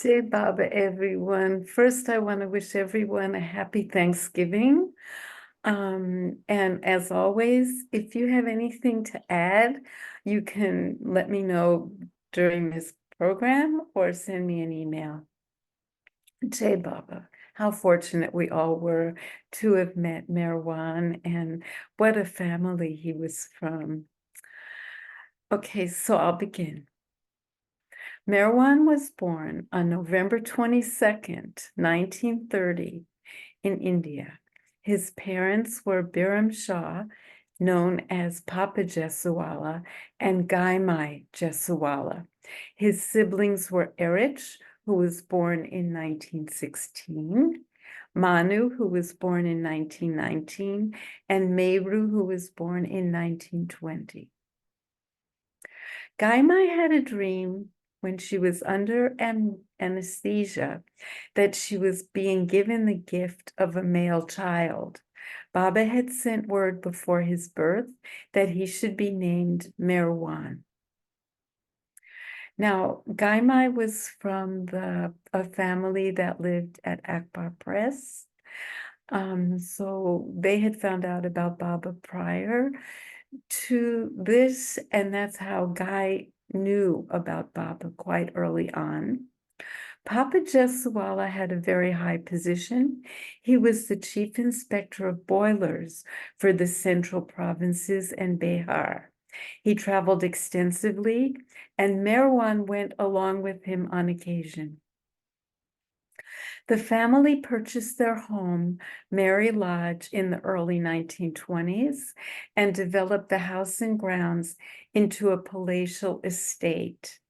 Jai Baba, everyone. First, I want to wish everyone a happy Thanksgiving. And as always, if you have anything to add, you can let me know during this program or send me an email. Jai Baba, how fortunate we all were to have met Meherwan, and what a family he was from. Okay, so I'll begin. Meherwan was born on November 22nd, 1930, in India. His parents were Byramshaw, known as Papa Jessawala, and Gaimai Jessawala. His siblings were Eruch, who was born in 1916, Manu, who was born in 1919, and Meheroo, who was born in 1920. Gaimai had a dream when she was under anesthesia that she was being given the gift of a male child. Baba had sent word before his birth that he should be named Meherwan. Now, Gaimai was from a family that lived at Akbar Press. So they had found out about Baba prior to this, and that's how Guy knew about Baba quite early on. Papa Jessawala had a very high position. He was the chief inspector of boilers for the central provinces and Bihar. He traveled extensively, and Meherwan went along with him on occasion. The family purchased their home, Mary Lodge, in the early 1920s and developed the house and grounds into a palatial estate.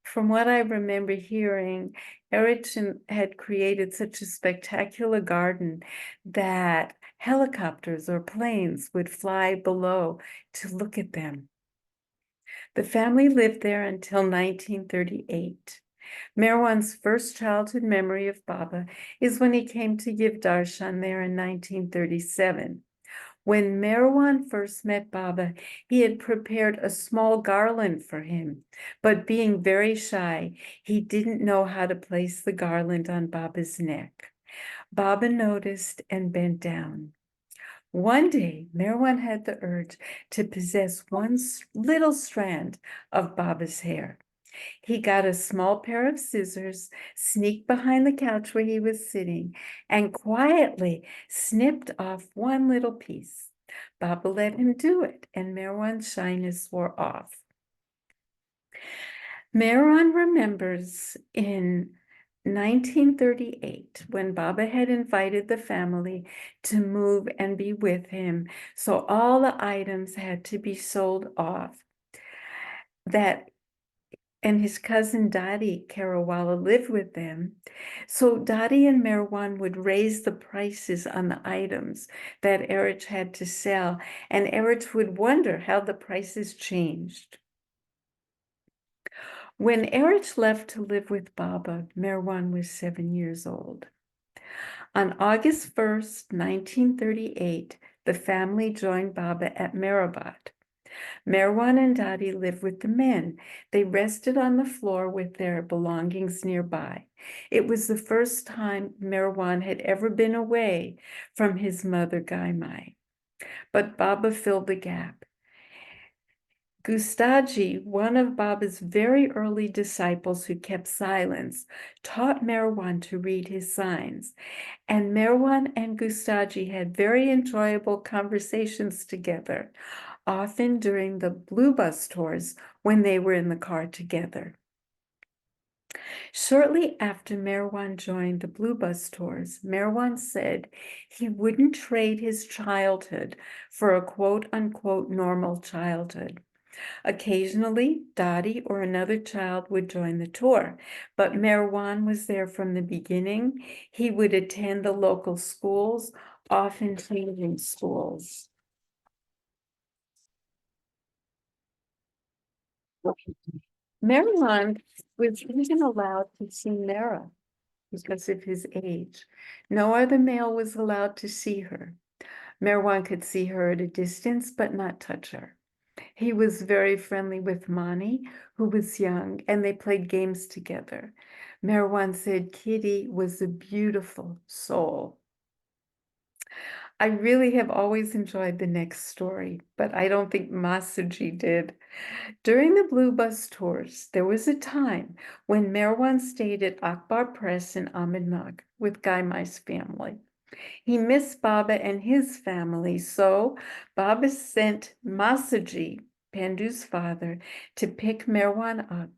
From what I remember hearing, Eruch had created such a spectacular garden that helicopters or planes would fly below to look at them. The family lived there until 1938. Meherwan's first childhood memory of Baba is when he came to give darshan there in 1937. When Meherwan first met Baba, he had prepared a small garland for him, but being very shy, he didn't know how to place the garland on Baba's neck. Baba noticed and bent down. One day, Meherwan had the urge to possess one little strand of Baba's hair. He got a small pair of scissors, sneaked behind the couch where he was sitting, and quietly snipped off one little piece. Baba let him do it, and Meherwan's shyness wore off. Meherwan remembers in 1938 when Baba had invited the family to move and be with him, so all the items had to be sold off. And his cousin Dadi Carawala lived with them. So Dadi and Meherwan would raise the prices on the items that Eruch had to sell, and Eruch would wonder how the prices changed. When Eruch left to live with Baba, Meherwan was 7 years old. On August 1st, 1938, the family joined Baba at Meherabad. Meherwan and Dadi lived with the men. They rested on the floor with their belongings nearby. It was the first time Meherwan had ever been away from his mother, Gaimai. But Baba filled the gap. Gustaji, one of Baba's very early disciples who kept silence, taught Meherwan to read his signs. And Meherwan and Gustaji had very enjoyable conversations together, often during the blue bus tours when they were in the car together. Shortly after Meherwan joined the blue bus tours, Meherwan said he wouldn't trade his childhood for a quote-unquote normal childhood. Occasionally, Dadi or another child would join the tour, but Meherwan was there from the beginning. He would attend the local schools, often changing schools. Meherwan was even allowed to see Nara because of his age. No other male was allowed to see her. Meherwan could see her at a distance, but not touch her. He was very friendly with Mani, who was young, and they played games together. Meherwan said Kitty was a beautiful soul. I really have always enjoyed the next story, but I don't think Masaji did. During the Blue Bus tours, there was a time when Meherwan stayed at Akbar Press in Ahmednagar with Gaimai's family. He missed Baba and his family, so Baba sent Masaji, Pandu's father, to pick Meherwan up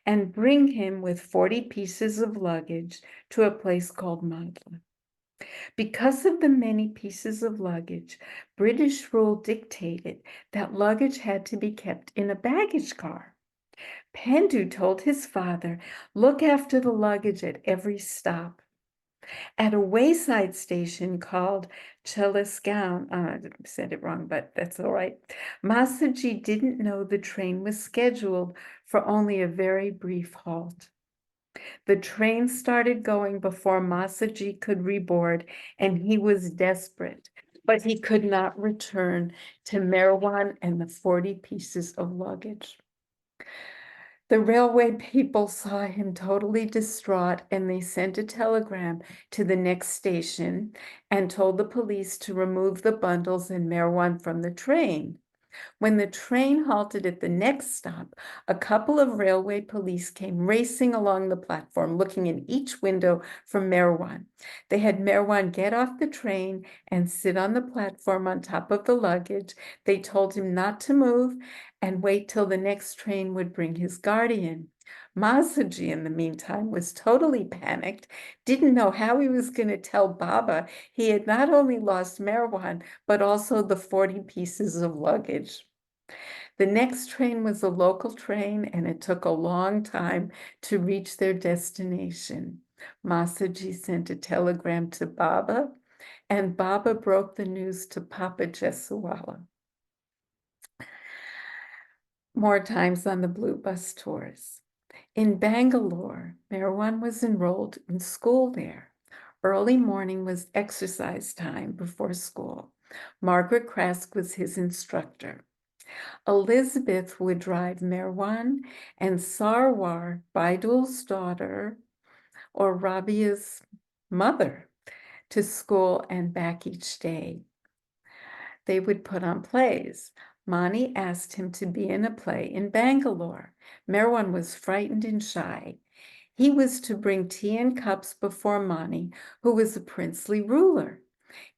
and bring him with 40 pieces of luggage to a place called Madla. Because of the many pieces of luggage, British rule dictated that luggage had to be kept in a baggage car. Pandu told his father, "Look after the luggage at every stop." At a wayside station called Chelisgaon, I said it wrong, but that's all right, Masaji didn't know the train was scheduled for only a very brief halt. The train started going before Masaji could reboard, and he was desperate, but he could not return to Meherwan and the 40 pieces of luggage. The railway people saw him totally distraught, and they sent a telegram to the next station and told the police to remove the bundles and Meherwan from the train. When the train halted at the next stop, a couple of railway police came racing along the platform, looking in each window for Meherwan. They had Meherwan get off the train and sit on the platform on top of the luggage. They told him not to move and wait till the next train would bring his guardian. Masaji, in the meantime, was totally panicked, didn't know how he was going to tell Baba he had not only lost Meherwan, but also the 40 pieces of luggage. The next train was a local train, and it took a long time to reach their destination. Masaji sent a telegram to Baba, and Baba broke the news to Papa Jessawala. More times on the Blue Bus tours. In Bangalore, Meherwan was enrolled in school there. Early morning was exercise time before school. Margaret Krask was his instructor. Elizabeth would drive Meherwan and Sarwar, Baidul's daughter, or Rabia's mother, to school and back each day. They would put on plays. Mani asked him to be in a play in Bangalore. Meherwan was frightened and shy. He was to bring tea and cups before Mani, who was a princely ruler.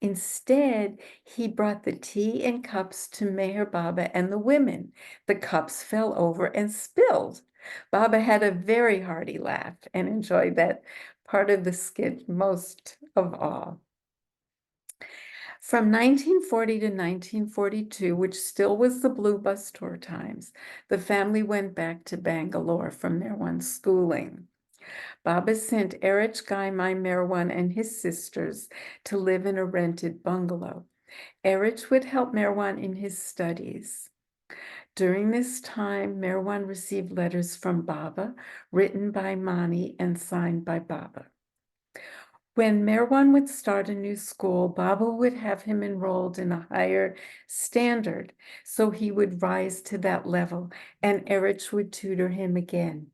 Instead, he brought the tea and cups to Meher Baba and the women. The cups fell over and spilled. Baba had a very hearty laugh and enjoyed that part of the skit most of all. From 1940 to 1942, which still was the Blue Bus tour times, the family went back to Bangalore from Meherwan's schooling. Baba sent Eruch, Gaimai, Meherwan, and his sisters to live in a rented bungalow. Eruch would help Meherwan in his studies. During this time, Meherwan received letters from Baba, written by Mani and signed by Baba. When Meherwan would start a new school, Baba would have him enrolled in a higher standard, so he would rise to that level, and Eruch would tutor him again.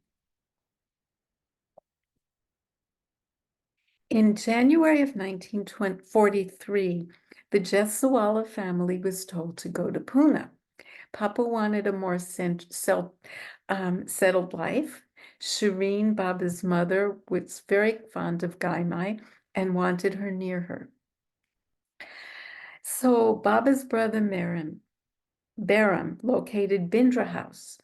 In January of 1943, the Jessawalla family was told to go to Pune. Papa wanted a more settled life. Shireen, Baba's mother, was very fond of Gaimai and wanted her near her. So Baba's brother Byram located Bindra House.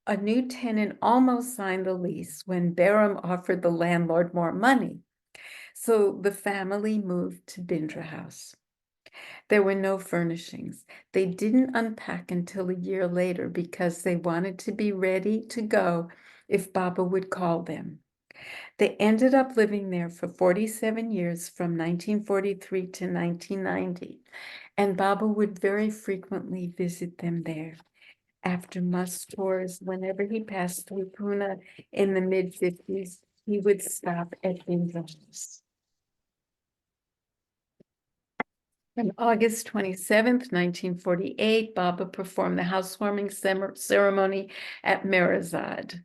A new tenant almost signed the lease when Byram offered the landlord more money. So the family moved to Bindra House. There were no furnishings. They didn't unpack until a year later because they wanted to be ready to go if Baba would call them. They ended up living there for 47 years from 1943 to 1990, and Baba would very frequently visit them there. After bus tours, whenever he passed through Pune in the mid-50s, he would stop at Byramshaw. On August 27th, 1948, Baba performed the housewarming ceremony at Meherazad.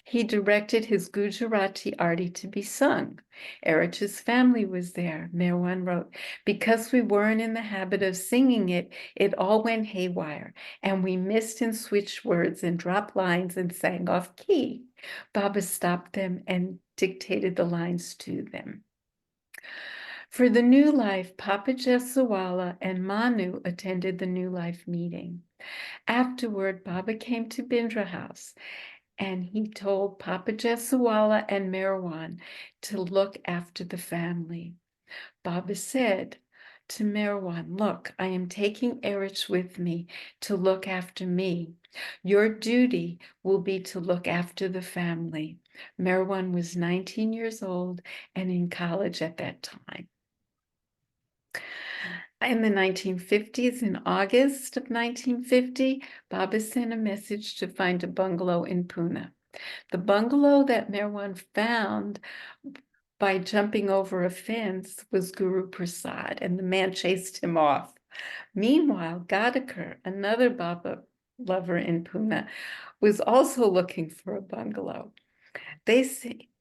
He directed his Gujarati arti to be sung. Eruch's family was there. Meherwan wrote, because we weren't in the habit of singing it, it all went haywire, and we missed and switched words and dropped lines and sang off key. Baba stopped them and dictated the lines to them. For the New Life, Papa Jessawala and Manu attended the New Life meeting. Afterward, Baba came to Bindra House and he told Papa Jessawala and Meherwan to look after the family. Baba said to Meherwan, look, I am taking Eruch with me to look after me. Your duty will be to look after the family. Meherwan was 19 years old and in college at that time. In the 1950s, in August of 1950, Baba sent a message to find a bungalow in Pune. The bungalow that Meherwan found by jumping over a fence was Guru Prasad, and the man chased him off. Meanwhile, Gadekar, another Baba lover in Pune, was also looking for a bungalow. They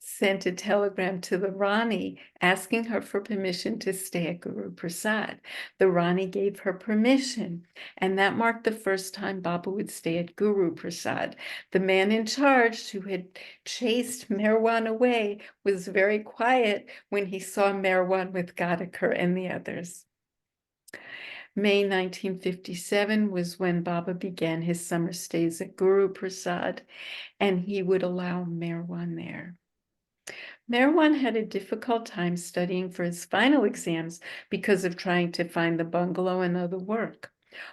sent a telegram to the Rani asking her for permission to stay at Guru Prasad. The Rani gave her permission, and that marked the first time Baba would stay at Guru Prasad. The man in charge who had chased Meherwan away was very quiet when he saw Meherwan with Gadekar and the others. May 1957 was when Baba began his summer stays at Guru Prasad, and he would allow Meherwan there. Meherwan had a difficult time studying for his final exams because of trying to find the bungalow and other work.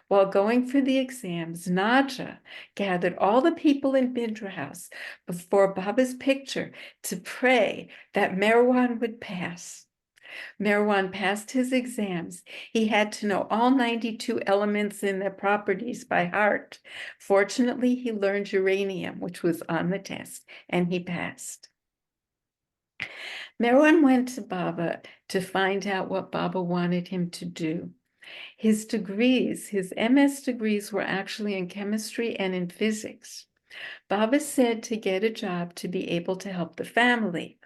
While going for the exams, Naja gathered all the people in Bindra House before Baba's picture to pray that Meherwan would pass. Meherwan passed his exams. He had to know all 92 elements in their properties by heart. Fortunately, he learned uranium, which was on the test, and he passed. Meherwan went to Baba to find out what Baba wanted him to do. His degrees, his MS degrees, were actually in chemistry and in physics. Baba said to get a job to be able to help the family.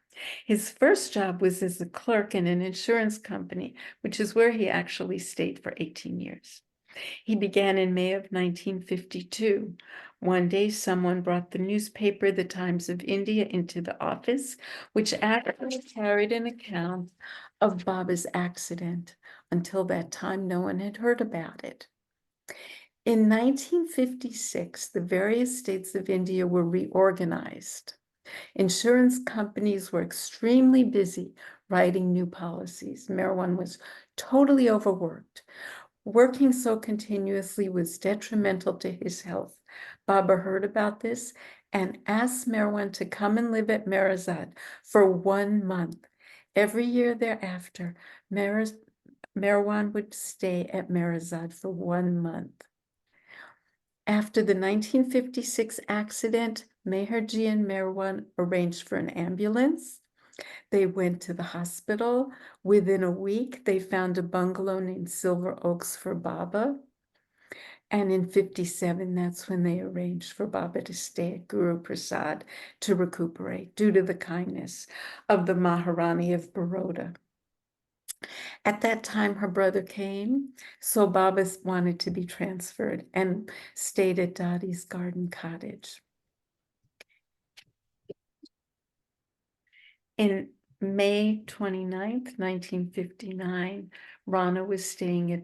His first job was as a clerk in an insurance company, which is where he actually stayed for 18 years. He began in May of 1952. One day, someone brought the newspaper, The Times of India, into the office, which actually carried an account of Baba's accident. Until that time, no one had heard about it. In 1956, the various states of India were reorganized. Insurance companies were extremely busy writing new policies. Meherwan was totally overworked. Working so continuously was detrimental to his health. Baba heard about this and asked Meherwan to come and live at Meherazad for 1 month. Every year thereafter, Meherwan would stay at Meherazad for 1 month. After the 1956 accident, Meherji and Meherwan arranged for an ambulance. They went to the hospital. Within a week, they found a bungalow named Silver Oaks for Baba. And in 57, that's when they arranged for Baba to stay at Guru Prasad to recuperate due to the kindness of the Maharani of Baroda. At that time, her brother came, so Baba wanted to be transferred and stayed at Dadi's Garden Cottage. In May 29th, 1959, Rana was staying at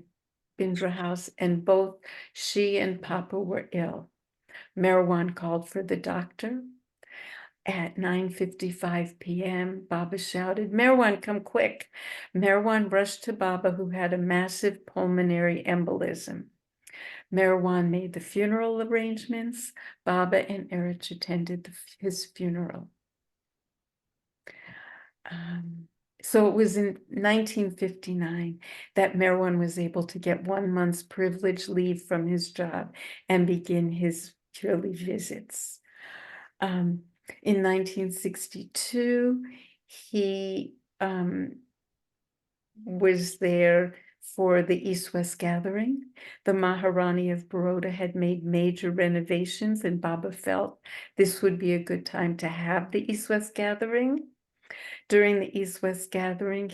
Bindra House, and both she and Papa were ill. Meherwan called for the doctor. At 9:55 p.m., Baba shouted, Meherwan, come quick. Meherwan rushed to Baba, who had a massive pulmonary embolism. Meherwan made the funeral arrangements. Baba and Eruch attended his funeral. So it was in 1959 that Meherwan was able to get 1 month's privileged leave from his job and begin his yearly visits. In 1962, he was there for the East-West gathering. The Maharani of Baroda had made major renovations, and Baba felt this would be a good time to have the East-West gathering. During the East-West gathering,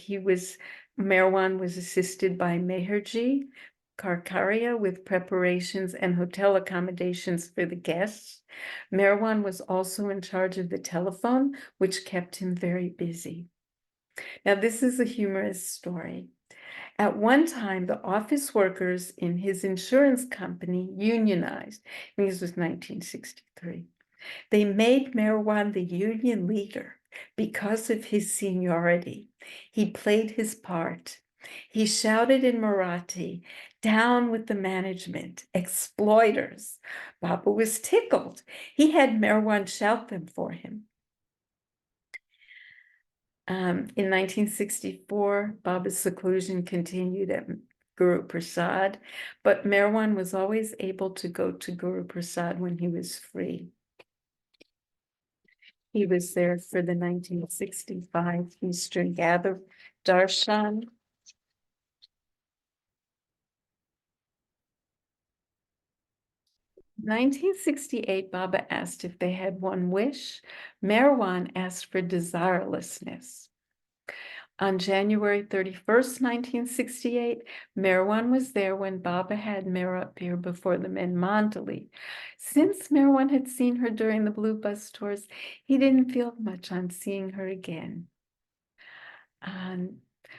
Meherwan was assisted by Meherji Karkaria with preparations and hotel accommodations for the guests. Meherwan was also in charge of the telephone, which kept him very busy. Now, this is a humorous story. At one time, the office workers in his insurance company unionized. I think this was 1963. They made Meherwan the union leader because of his seniority. He played his part. He shouted in Marathi, "Down with the management, exploiters." Baba was tickled. He had Meherwan shout them for him. In 1964, Baba's seclusion continued at Guru Prasad, but Meherwan was always able to go to Guru Prasad when he was free. He was there for the 1965 Eastern Gather Darshan. In 1968, Baba asked if they had one wish. Meherwan asked for desirelessness. On January 31st, 1968, Meherwan was there when Baba had Mera appear before the men Mandali. Since Meherwan had seen her during the Blue Bus tours, he didn't feel much on seeing her again.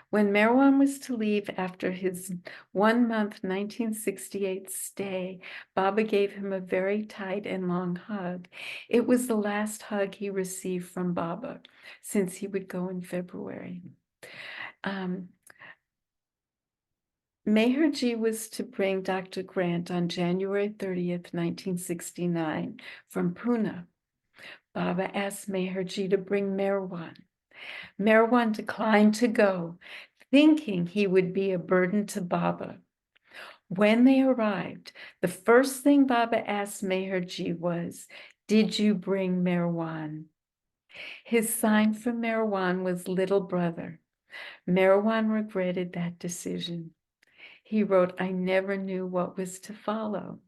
When Meherwan was to leave after his 1-month 1968 stay, Baba gave him a very tight and long hug. It was the last hug he received from Baba since he would go in February. Meherji was to bring Dr. Grant on January 30th, 1969 from Pune. Baba asked Meherji to bring Meherwan. Meherwan declined to go, thinking he would be a burden to Baba. When they arrived, the first thing Baba asked Meherji was, "Did you bring Meherwan?" His sign for Meherwan was little brother. Meherwan regretted that decision. He wrote, "I never knew what was to follow."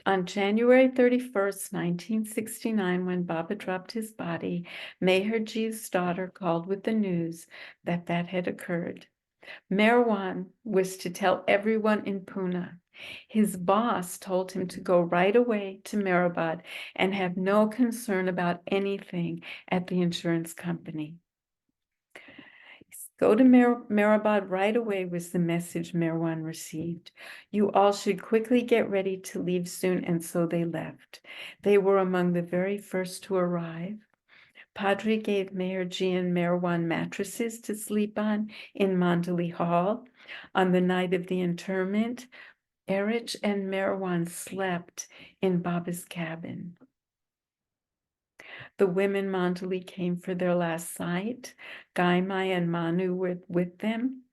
On January 31st, 1969, when Baba dropped his body, Meherji's daughter called with the news that had occurred. Meherwan was to tell everyone in Pune. His boss told him to go right away to Meherabad and have no concern about anything at the insurance company. "Go to Meherabad right away," was the message Meherwan received. "You all should quickly get ready to leave soon," and so they left. They were among the very first to arrive. Padri gave Meherji and Meherwan mattresses to sleep on in Mandali Hall. On the night of the interment, Eruch and Meherwan slept in Baba's cabin. The women Mandali came for their last sight. Gaimai and Manu were with them.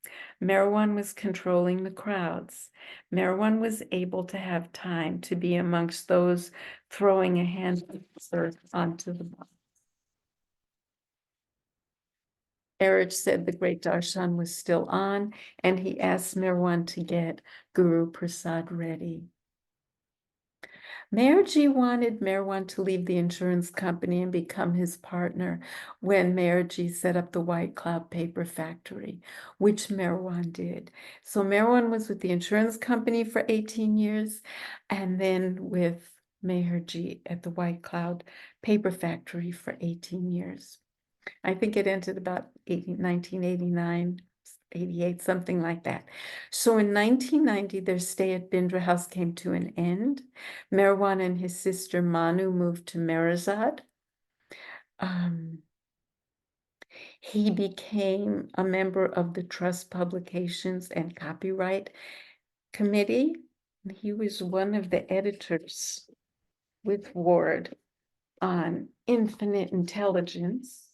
Meherwan was controlling the crowds. Meherwan was able to have time to be amongst those throwing a handful of earth onto the body. Eruch said the great darshan was still on, and he asked Meherwan to get Guru Prasad ready. Meherji wanted Meherwan to leave the insurance company and become his partner when Meherji set up the White Cloud paper factory, which Meherwan did. So Meherwan was with the insurance company for 18 years and then with Meherji at the White Cloud paper factory for 18 years. I think it ended about 1989, 88, something like that. So in 1990, their stay at Bindra House came to an end. Meherwan and his sister Manu moved to Merazad. He became a member of the Trust Publications and Copyright Committee. He was one of the editors with Ward on Infinite Intelligence.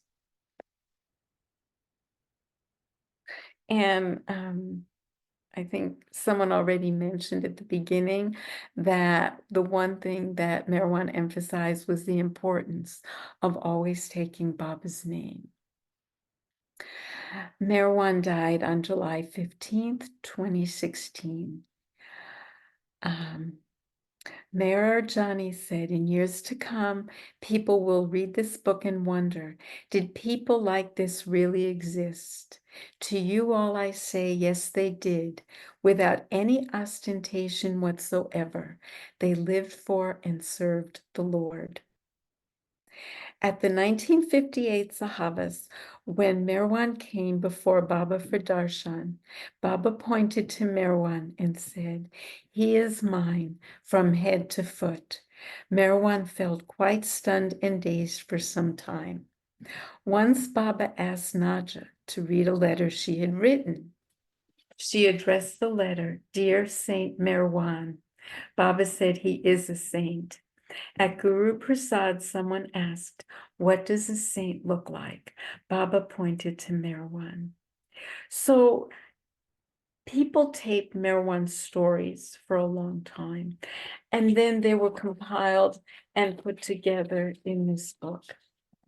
And I think someone already mentioned at the beginning that the one thing that Meherwan emphasized was the importance of always taking Baba's name. Meherwan died on July 15th, 2016. Mayor Johnny said, in years to come, people will read this book and wonder, did people like this really exist? To you all I say, yes, they did, without any ostentation whatsoever. They lived for and served the Lord. At the 1958 Sahavas, when Meherwan came before Baba for darshan, Baba pointed to Meherwan and said, he is mine from head to foot. Meherwan felt quite stunned and dazed for some time. Once Baba asked Naja to read a letter she had written. She addressed the letter, Dear Saint Meherwan. Baba said he is a saint. At Guru Prasad, someone asked, what does a saint look like? Baba pointed to Meherwan. So people taped Meherwan's stories for a long time, and then they were compiled and put together in this book,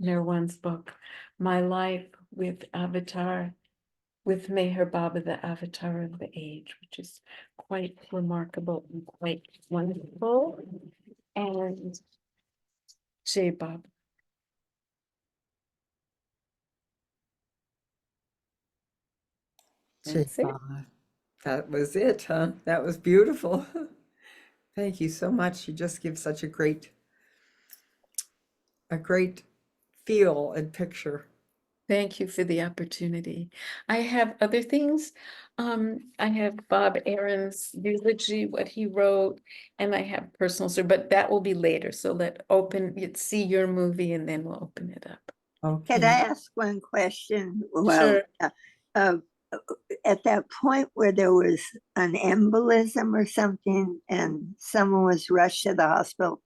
Meherwan's book, My Life with Avatar, with Meher Baba, the Avatar of the Age, which is quite remarkable and quite wonderful. And Jai Baba. That's it. That was it, huh? That was beautiful. Thank you so much. You just give such a great feel and picture. Thank you for the opportunity. I have other things. I have Bob Aaron's eulogy, what he wrote, and I have personal story, but that will be later. So see your movie and then we'll open it up. Can I Okay. ask one question? Well, Sure. uh, at that point where there was an embolism or something and someone was rushed to the hospital,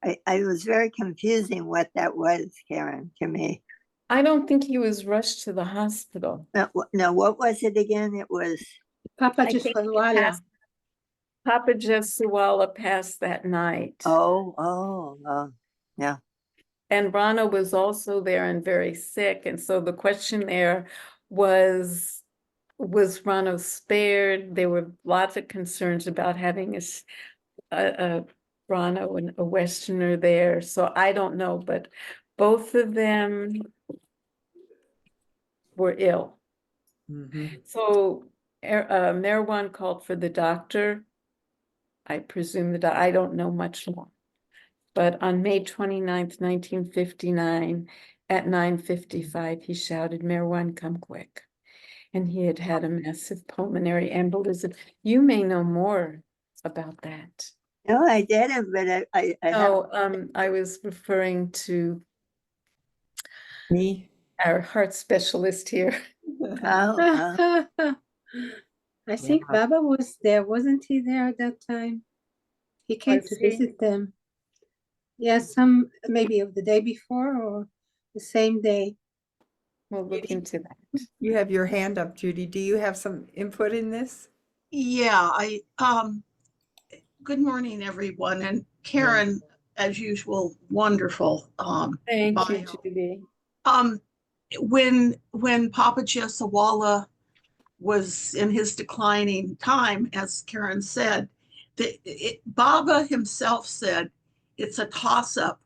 I was very confusing what that was, Karen, to me. I don't think he was rushed to the hospital. No, what was it again? It was Papa I think he Jessawala. passed, Papa Jessawala passed that night. yeah. And Rana was also there and very sick. And so the question there was Rana spared? There were lots of concerns about having a Rana and a Westerner there. So I don't know, but both of them were ill. So Meherwan called for the doctor. I presume I don't know much more. But on May 29th, 1959, at 9:55, he shouted, Meherwan, come quick. And he had had a massive pulmonary embolism. You may know more about that. No, I didn't, but I I was referring to Me? our heart specialist here. oh, I think Yeah. Baba was there, wasn't he there at that time? He came Was to he? visit them. Yes, maybe of the day before or the same day. We'll look Judy, into that. you have your hand up, Judy. Do you have some input in this? Yeah, good morning, everyone. And Karen, as usual, wonderful. Thank you, bio. Judy. When Papa Jessawala was in his declining time, as Karen said, Baba himself said it's a toss-up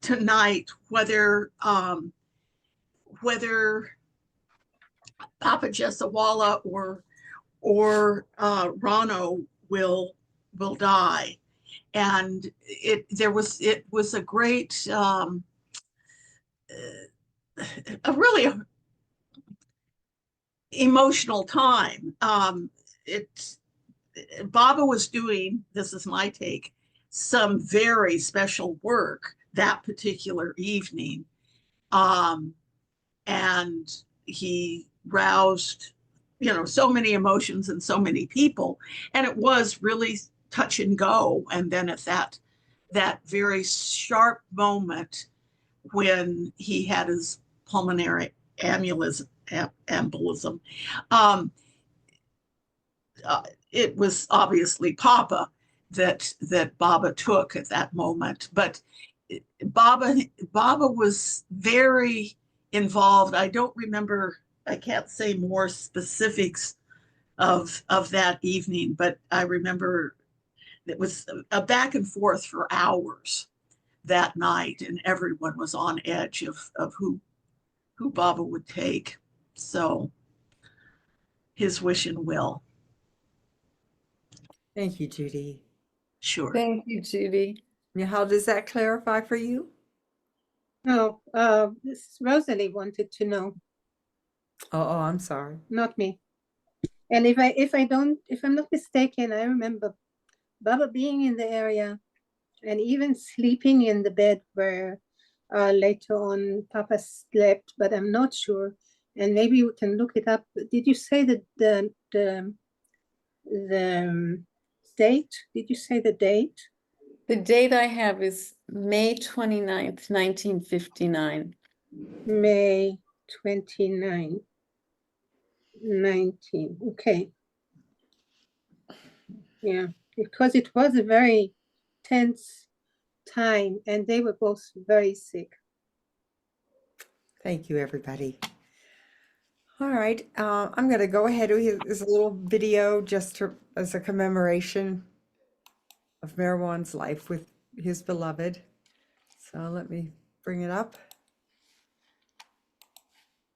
tonight whether Papa Jessawala or Rano will die. And it was a great a really emotional time. Baba was doing, this is my take, some very special work that particular evening. And he roused, so many emotions and so many people. And it was really touch and go. And then at that very sharp moment when he had his pulmonary embolism, it was obviously Papa that Baba took at that moment. But Baba was very involved. I don't remember, I can't say more specifics of that evening, but I remember it was a back and forth for hours that night, and everyone was on edge of who Baba would take. So his wish and will. Thank you, Judy. Sure. Thank you, Judy. Now, how does that clarify for you? No, this Rosalie wanted to know, Oh, I'm sorry. not me. And if I'm not mistaken, I remember Baba being in the area and even sleeping in the bed where later on Papa slept, but I'm not sure. And maybe we can look it up. Did you say that the date? Did you say the date? The date I have is May 29th, 1959. May 29, 19. Okay. Yeah, because it was a very tense time and they were both very sick. Thank you, everybody. All right, I'm going to go ahead. There's a little video just as a commemoration of Meherwan's life with his beloved. So let me bring it up.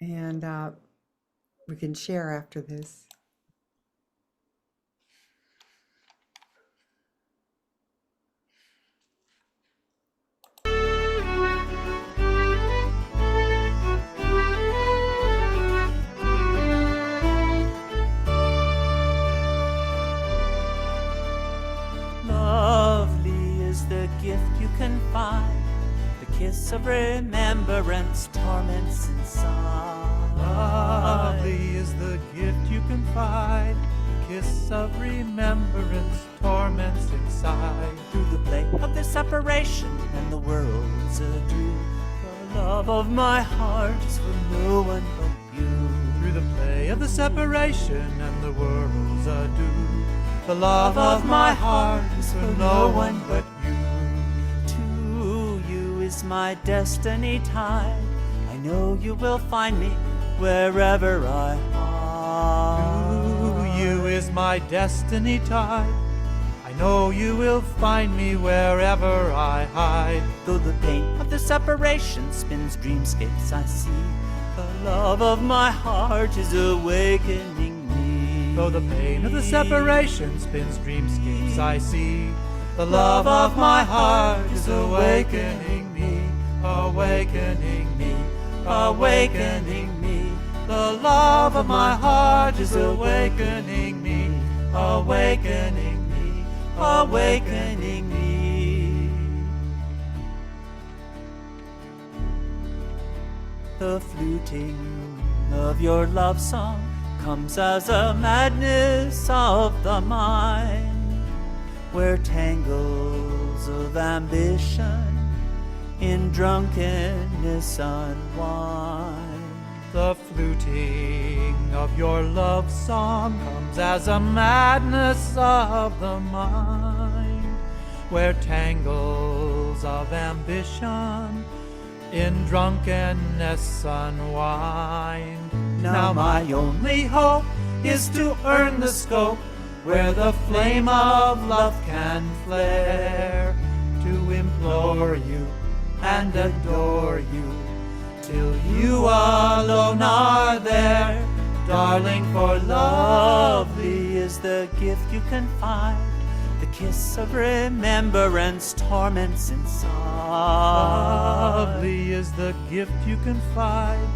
And we can share after this. Lovely is the gift you can find, the kiss of remembrance torments inside. Lovely is the gift you confide, the kiss of remembrance torments inside. Through the play of the separation and the world's adieu, the love of my heart is for no one but you. Through the play of the separation and the world's adieu, the love of my heart is for no one but you. To you is my destiny tied, I know you will find me wherever I hide. To you is my destiny tied, I know you will find me wherever I hide. Though the pain of the separation spins dreamscapes I see, the love of my heart is awakening me. Though the pain of the separation spins dreamscapes I see, the love of my heart is awakening me, awakening me, awakening me. The love of my heart is awakening me, awakening me, awakening me. The fluting of your love song comes as a madness of the mind, where tangles of ambition in drunkenness unwind. The fluting of your love song comes as a madness of the mind, where tangles of ambition in drunkenness unwind. Now my only hope is to earn the scope where the flame of love can flare, to implore you and adore you till you alone are there. Darling, for lovely is the gift you can find, the kiss of remembrance torments inside. lovely is the gift you confide,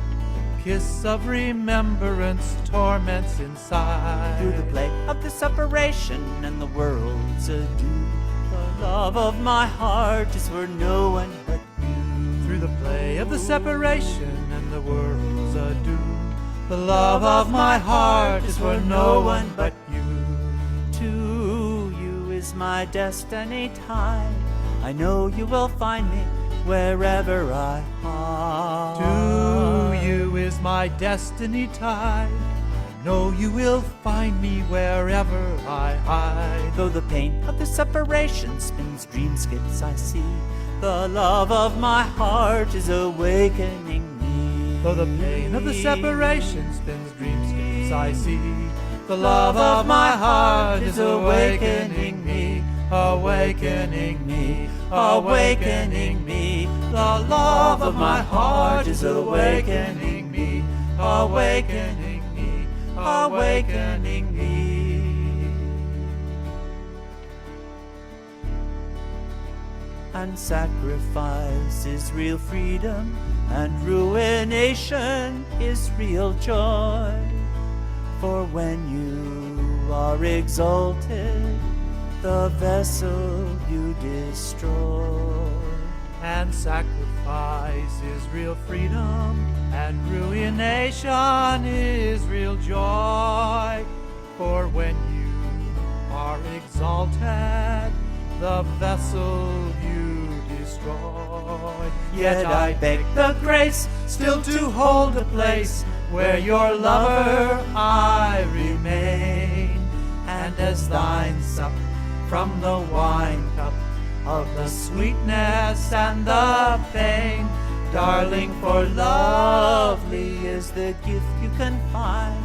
kiss of remembrance torments inside. Through the play of the separation and the world's adieu, the love of my heart is for no one but you. Through the play of the separation and the world's adieu, the love of my heart is for no one but you. To you is my destiny tied, I know you will find me wherever I hide. To you is my destiny tied, I know you will find me wherever I hide. Though the pain of the separation spins dreamscapes I see, the love of my heart is awakening me. Though the pain of the separation spins dreamscapes I see, the love of my heart is awakening me, awakening me, awakening me. The love of my heart is awakening me, awakening me, awakening me. And sacrifice is real freedom, and ruination is real joy. For when you are exalted, the vessel you destroy. And sacrifice is real freedom, and ruination is real joy. For when you are exalted, the vessel you destroy. Yet I beg the grace still to hold a place where your lover I remain, and as thine sup from the wine cup of the sweetness and the pain, darling, for lovely is the gift you can find,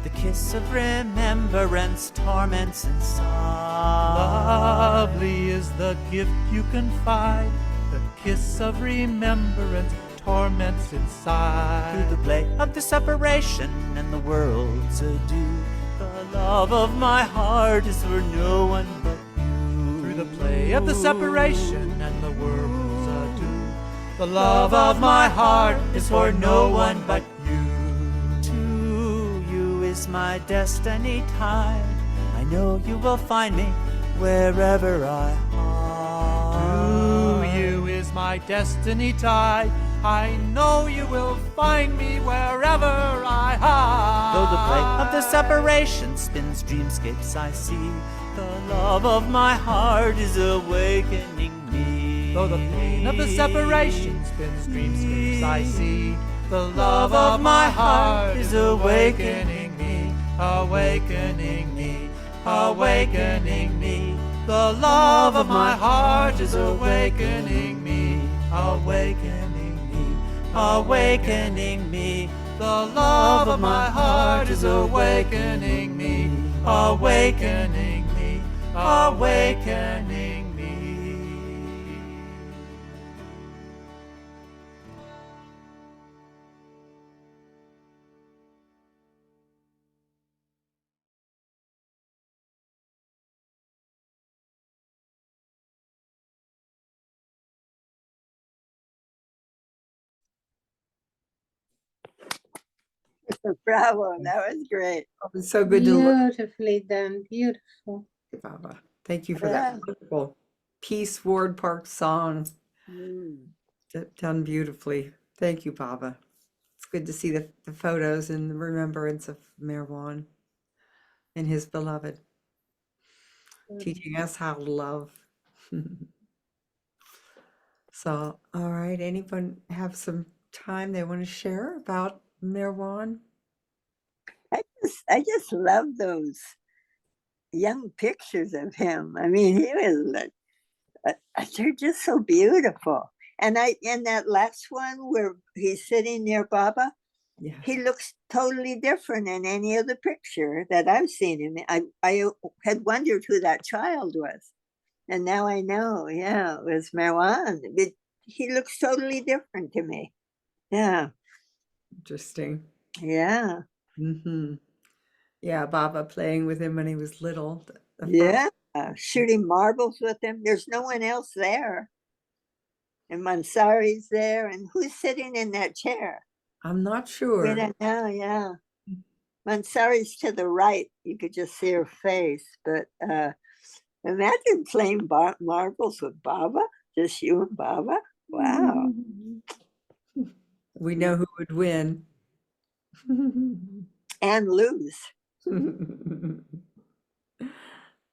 the kiss of remembrance torments inside. Lovely is the gift you can find, the kiss of remembrance torments inside. Through the play of the separation and the world's adieu, the love of my heart is for no one but you. Through the play of the separation and the world's adieu, the love of my heart is for no one but you. To you is my destiny tied, I know you will find me wherever I hide. To you is my destiny tied, I know you will find me wherever I hide. Though the play of the separation spins dreamscapes I see, the love of my heart is awakening me. Though the pain of the separation spins dreamscapes I see, the love of my heart is awakening me, awakening me, awakening me. The love of my heart is awakening me, awakening me, awakening me. The love of my heart is awakening me, awakening me, awakening me. Bravo, that was great. It's so good to look Beautifully done, beautiful. at Baba. Thank you for that wonderful Peace Ward Park song. Done beautifully. Thank you, Baba. It's good to see the photos and the remembrance of Meherwan and his beloved, teaching us how to love. So, all right, anyone have some time they want to share about Meherwan? I just love those young pictures of him. I mean, he was, they're just so beautiful. And in that last one where he's sitting near Baba, Yeah. he looks totally different in any other picture that I've seen him. I had wondered who that child was. And now I know, yeah, it was Meherwan. He looks totally different to me. Yeah. Interesting. Yeah. Mm-hmm. Yeah, Baba playing with him when he was little. Yeah. Shooting marbles with him. There's no one else there. And Mansari's there. And who's sitting in that chair? I'm not We sure. don't know, yeah. Mansari's to the right. You could just see her face. But imagine playing marbles with Baba. Just you and Baba. Wow. We know who would win. And lose.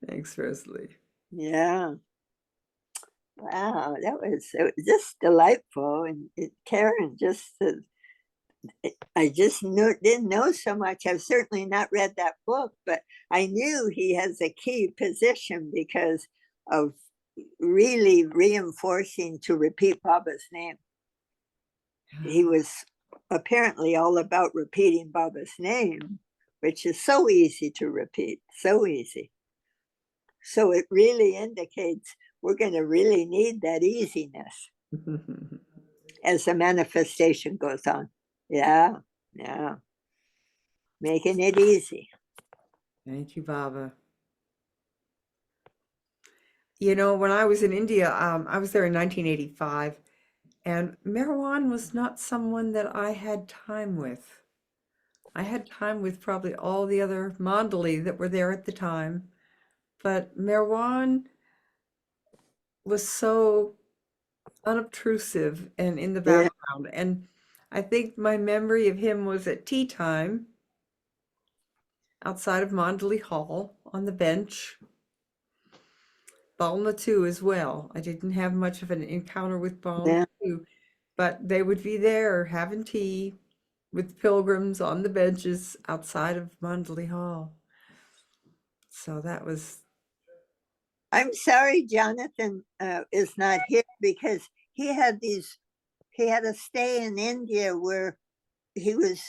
Thanks, Rosalie. Yeah. Wow, it was just delightful. And Karen just, I just didn't know so much. I've certainly not read that book, but I knew he has a key position because of really reinforcing to repeat Baba's name. He was apparently all about repeating Baba's name, which is so easy to repeat, so easy. So it really indicates we're going to really need that easiness as the manifestation goes on. Yeah, yeah. Making it easy. Thank you, Baba. You know, when I was in India, I was there in 1985, and Meherwan was not someone that I had time with. I had time with probably all the other Mandali that were there at the time, but Meherwan was so unobtrusive and in the Yeah. background. And I think my memory of him was at tea time outside of Mandali Hall on the bench. Balna too as well. I didn't have much of an encounter with Balna Yeah. too, but they would be there having tea with pilgrims on the benches outside of Mandali Hall. So that was. I'm sorry Jonathan is not here because he had a stay in India where he was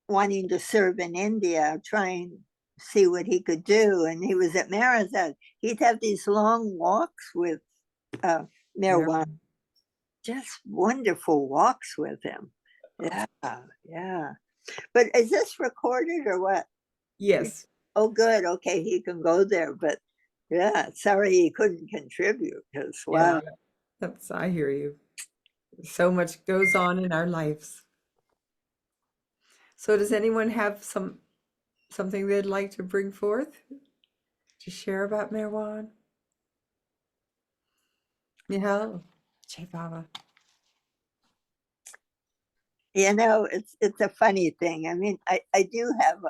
wanting to serve in India, trying to see what he could do. And he was at Marathon. He'd have these long walks with Meherwan, just wonderful walks with him. Yeah, yeah. But is this recorded or what? Yes. Oh, good. Okay, he can go there. But yeah, sorry he couldn't contribute because wow. Yeah, I hear you. So much goes on in our lives. So does anyone have something they'd like to bring forth to share about Meherwan? Nihal, Jai Baba. You know, it's a funny thing. I mean, I do have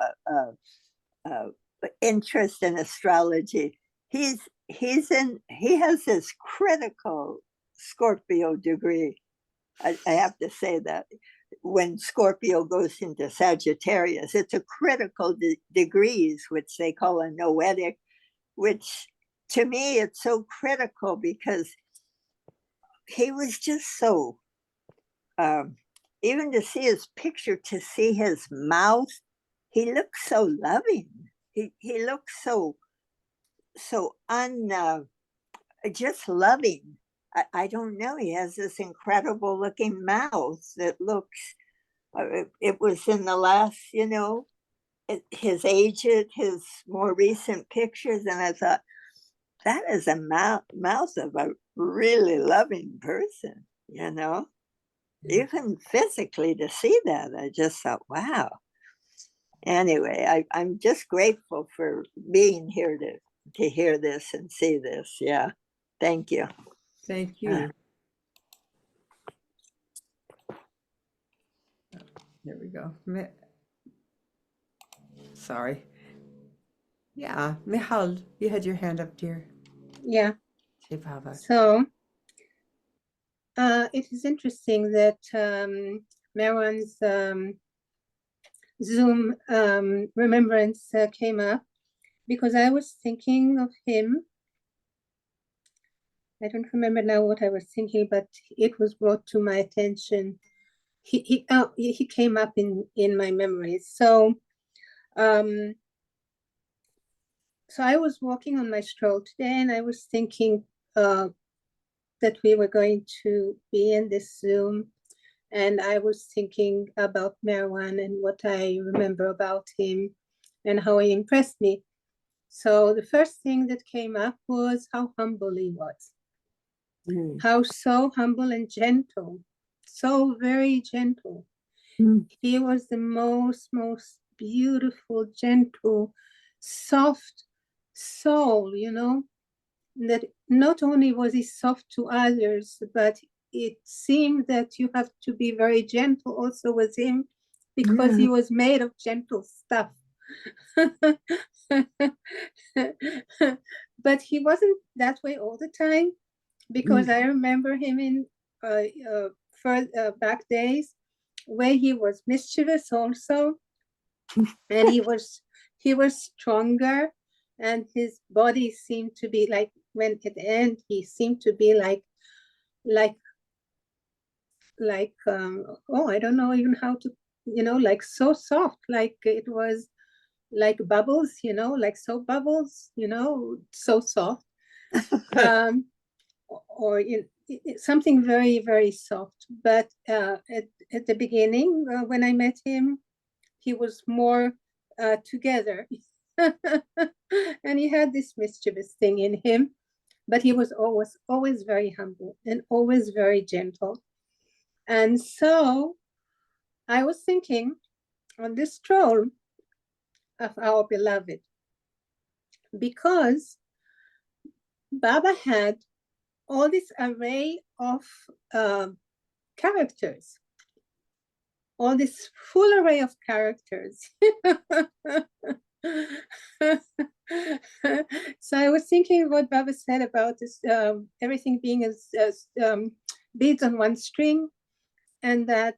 a interest in astrology. He has this critical Scorpio degree. I have to say that when Scorpio goes into Sagittarius, it's a critical degrees, which they call a noetic, which to me it's so critical because he was just so even to see his picture, to see his mouth, he looks so loving. He looks so just loving. I don't know. He has this incredible looking mouth that looks. It was in the last, his aged, his more recent pictures, and I thought that is a mouth of a really loving person. Even physically to see that, I just thought, wow. Anyway, I'm just grateful for being here to hear this and see this. Yeah. Thank you. Thank you. There we go. Sorry. Yeah, Mihal, you had your hand up, dear. Yeah. Jai Baba. So it is interesting that Meherwan's Zoom remembrance came up because I was thinking of him. I don't remember now what I was thinking, but it was brought to my attention. He came up in my memories. So so I was walking on my stroll today, and I was thinking that we were going to be in this Zoom, and I was thinking about Meherwan and what I remember about him and how he impressed me. So the first thing that came up was how humble he was. How so humble and gentle, so very gentle. He was the most beautiful, gentle, soft soul, that not only was he soft to others, but it seemed that you have to be very gentle also with him because he was made of gentle stuff. But he wasn't that way all the time, because I remember him in back days where he was mischievous also, and he was stronger, and his body seemed to be like, when at the end he seemed to be like oh, I don't know even how to, like so soft, like it was like bubbles, like soap bubbles, so soft. Or something very, very soft. But at the beginning, when I met him, he was more together. And he had this mischievous thing in him, but he was always very humble and always very gentle. And so I was thinking on this stroll of our beloved, because Baba had all this array of characters, all this full array of characters. So I was thinking what Baba said about this, everything being as beads on one string, and that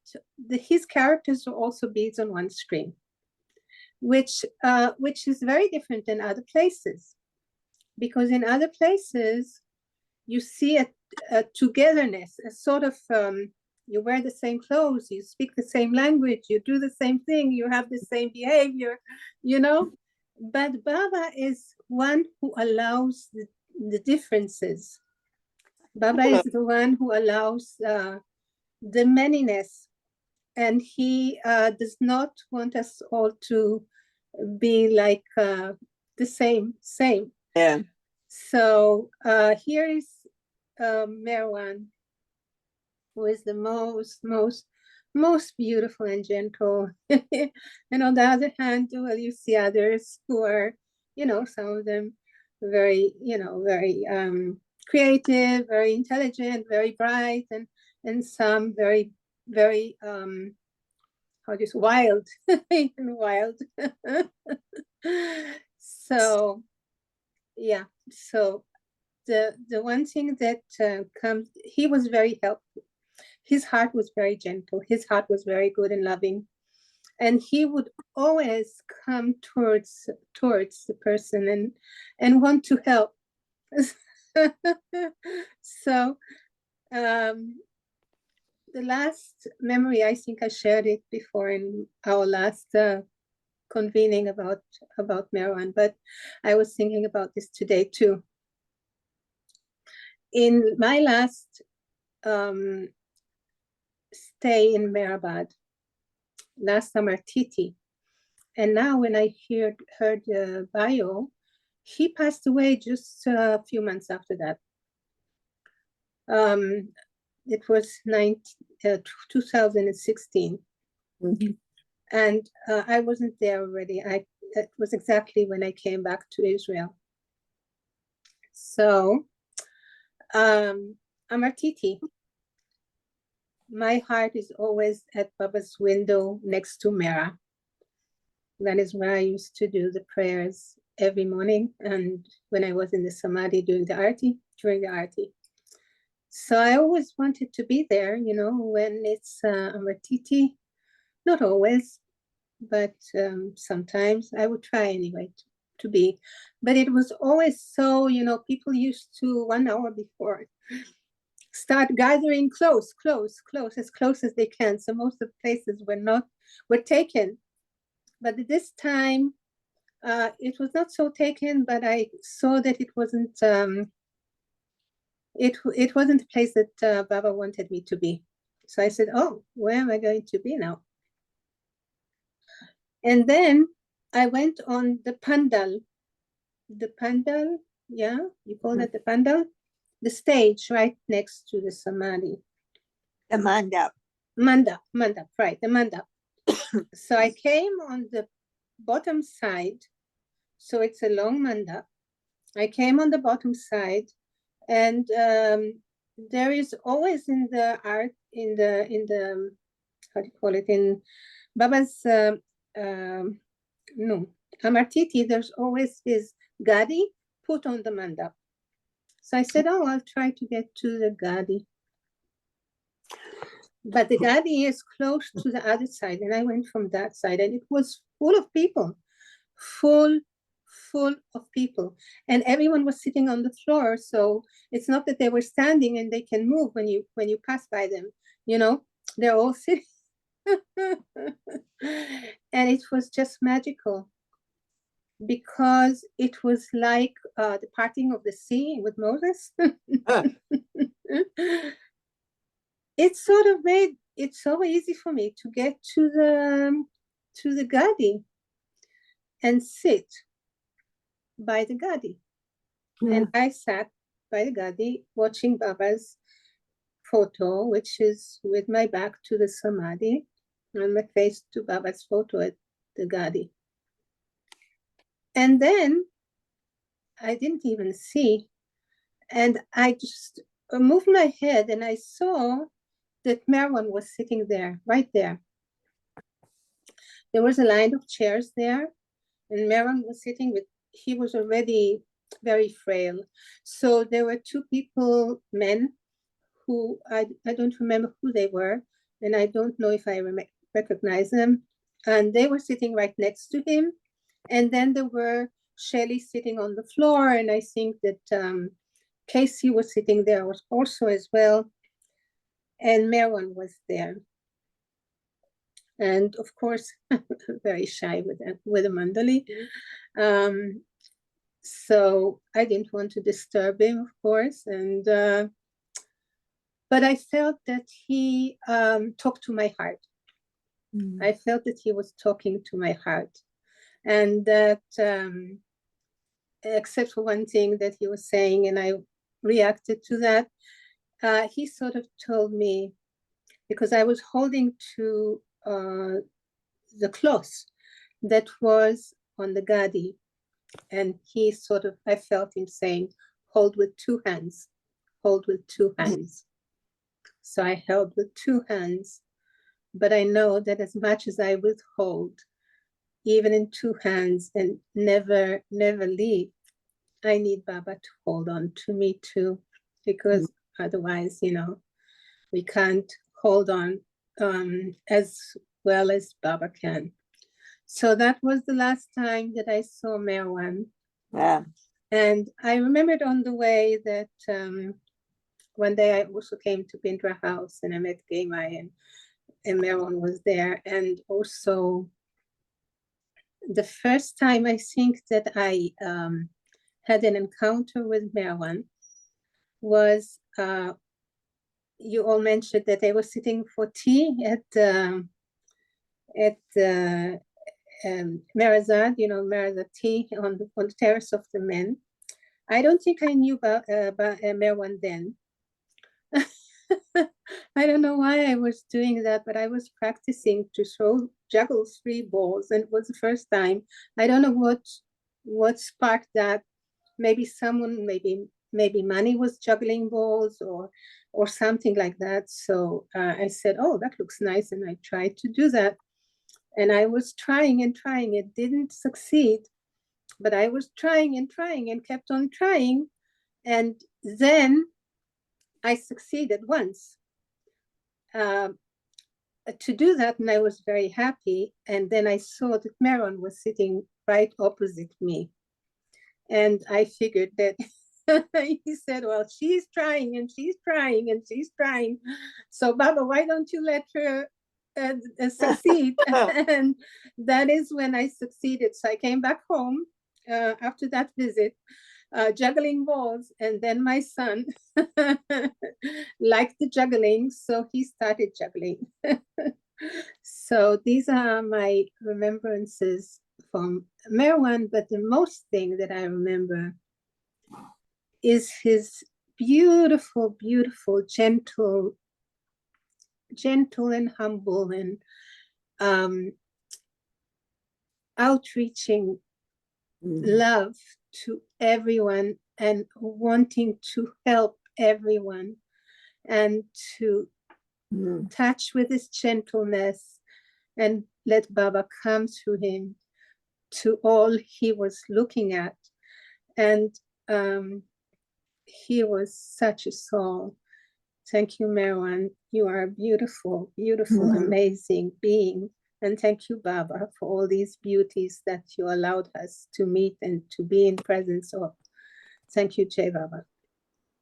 his characters are also beads on one string, which is very different than other places, because in other places you see a togetherness, a sort of you wear the same clothes, you speak the same language, you do the same thing, you have the same behavior, But Baba is one who allows the differences. Baba is the one who allows the manyness, and he does not want us all to be like the same. Yeah. So here is Meherwan, who is the most beautiful and gentle. And on the other hand, well, you see others who are, some of them very, very creative, very intelligent, very bright, and some very, very wild, even wild. So yeah, so the one thing that comes, he was very helpful. His heart was very gentle. His heart was very good and loving. And he would always come towards the person and want to help. So the last memory, I think I shared it before in our last convening about Meherwan, but I was thinking about this today too. In my last stay in Meherabad, last summer, Titi, and now when I heard the bio, he passed away just a few months after that. It was 2016. Mhm. And I wasn't there already. It was exactly when I came back to Israel. So, Amartiti, my heart is always at Baba's window next to Mera. That is where I used to do the prayers every morning, and when I was in the Samadhi during the Arti. So I always wanted to be there, when it's Amartiti. Not always, but sometimes I would try anyway to be. But it was always so, people used to 1 hour before start gathering close as they can. So most of the places were taken. But this time, it was not so taken, but I saw that it wasn't it wasn't the place that Baba wanted me to be. So I said, oh, where am I going to be now? And then I went on the pandal, yeah, you call that the pandal? The stage right next to the Samadhi. The mandap. Mandap, right, the mandap. So I came on the bottom side, so it's a long mandap. I came on the bottom side, and there is always in the art, in the how do you call it, in Baba's no, Amartiti, there's always his gadi put on the mandap. So I said, oh, I'll try to get to the gadi. But the gadi is close to the other side, and I went from that side, and it was full of people, full of people, and everyone was sitting on the floor. So it's not that they were standing and they can move when you pass by them, They're all sitting. And it was just magical because it was like the parting of the sea with Moses. It sort of made it so easy for me to get to the gadi and sit by the gadi. And I sat by the gadi watching Baba's photo, which is with my back to the samadhi and my face to Baba's photo at the gadi. And then I didn't even see, and I just moved my head and I saw that Meherwan was sitting there, right there. There was a line of chairs there, and Meherwan was sitting with, he was already very frail. So there were two people, men, who I don't remember who they were, and I don't know if I recognize them. And they were sitting right next to him. And then there were Shelley sitting on the floor, and I think that Casey was sitting there also as well. And Meherwan was there. And of course, very shy with a mandali. So I didn't want to disturb him, of course. And but I felt that he talked to my heart. I felt that he was talking to my heart. And that, except for one thing that he was saying, and I reacted to that, he sort of told me, because I was holding to the cloth that was on the gadi, and he sort of, I felt him saying, hold with two hands, hold with two hands. So I held with two hands, but I know that as much as I withhold, even in two hands, and never leave, I need Baba to hold on to me too, because otherwise, you know, we can't hold on as well as Baba can. So that was the last time that I saw Meherwan. Yeah. And I remembered on the way that one day I also came to Pindra House and I met Gaimai, and Meherwan was there. And also the first time I think that I had an encounter with Meherwan was, you all mentioned that they were sitting for tea at Merazad, you know, Merazad tea on the terrace of the men. I don't think I knew about Meherwan then. I don't know why I was doing that, but I was practicing to juggle 3 balls, and it was the first time. I don't know what sparked that. Maybe someone, maybe Manu was juggling balls or something like that. So I said, oh, that looks nice, and I tried to do that. And I was trying and trying. It didn't succeed, but I was trying and trying and kept on trying. And then I succeeded once to do that, and I was very happy. And then I saw that Meherwan was sitting right opposite me. And I figured that he said, well, she's trying and she's trying and she's trying. So Baba, why don't you let her succeed? And that is when I succeeded. So I came back home after that visit, juggling balls, and then my son liked the juggling, so he started juggling. So these are my remembrances from Meherwan, but the most thing that I remember is his beautiful, beautiful, gentle and humble, and outreaching love to everyone, and wanting to help everyone, and to touch with his gentleness and let Baba come through him to all he was looking at. And he was such a soul. Thank you, Meherwan. You are a beautiful, beautiful, amazing being. And thank you, Baba, for all these beauties that you allowed us to meet and to be in presence of. Thank you, Jai Baba.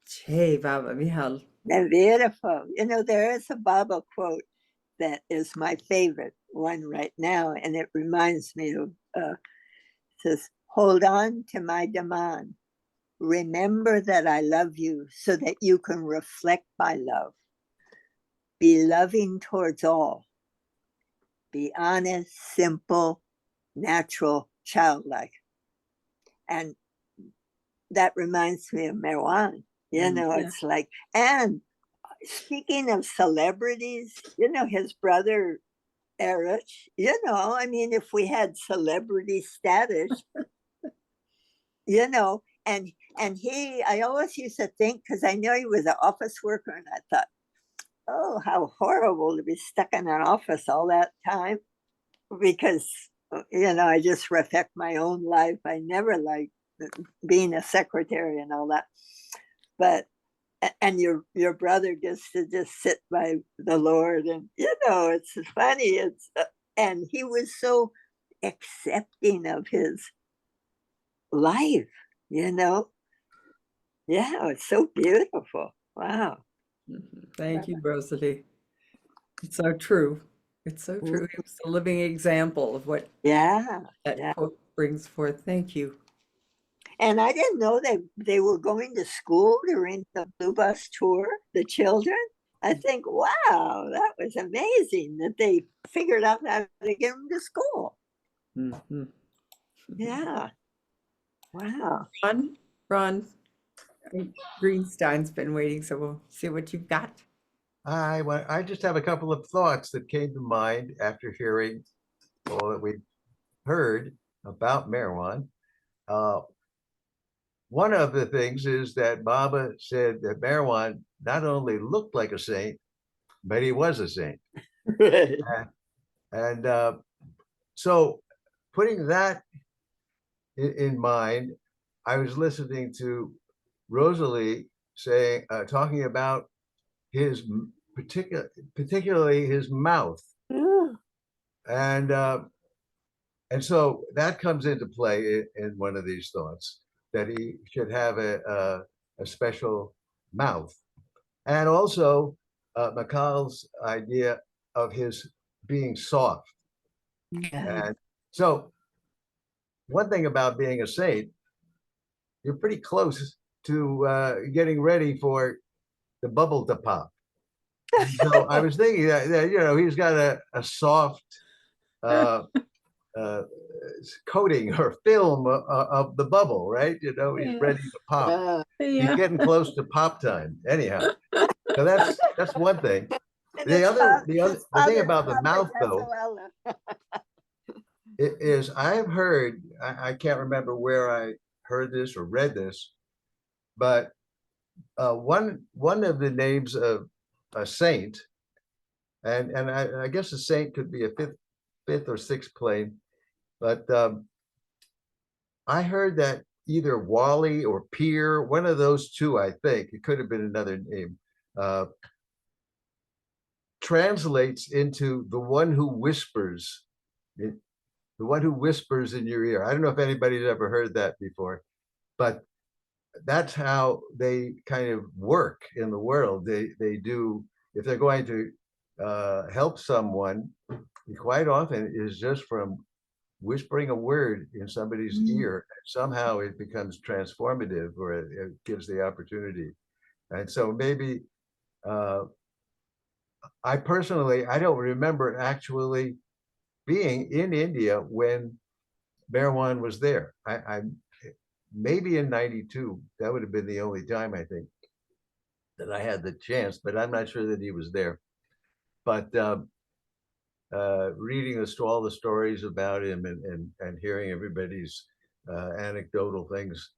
Jai Baba, Michal. And beautiful. You know, there is a Baba quote that is my favorite one right now, and it reminds me of says, hold on to my demand. Remember that I love you so that you can reflect my love. Be loving towards all. Be honest, simple, natural, childlike. And that reminds me of Meherwan. It's like, and speaking of celebrities, his brother Eruch, I mean, if we had celebrity status, and I always used to think, because I know he was an office worker, and I thought, oh, how horrible to be stuck in an office all that time, because, I just reflect my own life. I never liked being a secretary and all that. But and your brother gets to just sit by the Lord, and it's funny. And he was so accepting of his life. Yeah, it's so beautiful. Wow. Thank you, Rosalie. It's so true. It's so true. It was a living example of what Yeah. that quote brings forth. Thank you. And I didn't know they were going to school during the Blue Bus tour, the children. I think, wow, that was amazing that they figured out how to get them to school. Mm-hmm. Yeah. Wow. Ron, Greenstein's been waiting, so we'll see what you've got. I just have a couple of thoughts that came to mind after hearing all that we heard about Meherwan. One of the things is that Baba said that Meherwan not only looked like a saint, but he was a saint. And so putting that in mind, I was listening to Rosalie talking about his particularly his mouth. Yeah. And so that comes into play in one of these thoughts, that he should have a special mouth. And also McCall's idea of his being soft. Yeah. And so one thing about being a saint, you're pretty close to getting ready for the bubble to pop. And so I was thinking that he's got a soft coating or film of the bubble, right? He's ready to pop. He's getting close to pop time. Anyhow, so that's one thing. The thing about the mouth, though, is I've heard, I can't remember where I heard this or read this, but one of the names of a saint, and I guess a saint could be a fifth or sixth plane, but I heard that either Wally or Peer, one of those two, I think, it could have been another name, translates into the one who whispers, the one who whispers in your ear. I don't know if anybody's ever heard that before, but that's how they kind of work in the world. They do, if they're going to help someone, quite often is just from whispering a word in somebody's ear. Somehow it becomes transformative, or it gives the opportunity. And so maybe I personally, I don't remember actually being in India when Meherwan was there. I maybe in '92, that would have been the only time I think that I had the chance, but I'm not sure that he was there. But reading all the stories about him and hearing everybody's anecdotal things,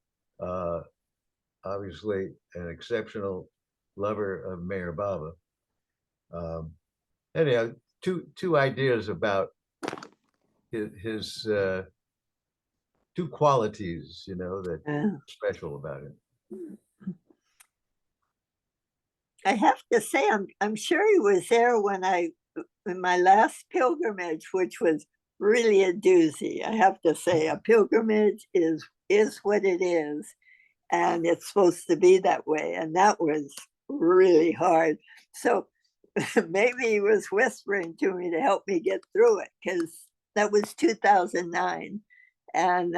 obviously an exceptional lover of Meher Baba. Anyhow, two ideas about his two qualities, that are special about him. I have to say, I'm sure he was there when in my last pilgrimage, which was really a doozy. I have to say, a pilgrimage is what it is, and it's supposed to be that way, and that was really hard. So maybe he was whispering to me to help me get through it, because that was 2009. And,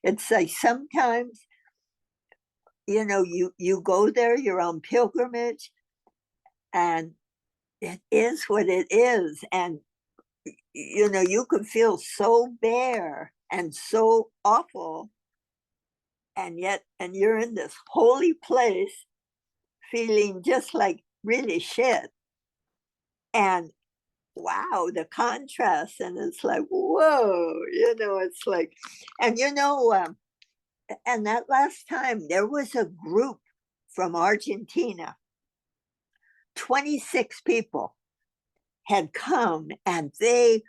it's like sometimes, you go there, you're on pilgrimage, and it is what it is. And, you could feel so bare and so awful. And you're in this holy place feeling just like really shit. And wow, the contrast. And it's like, whoa, it's like, and and that last time there was a group from Argentina, 26 people had come, and they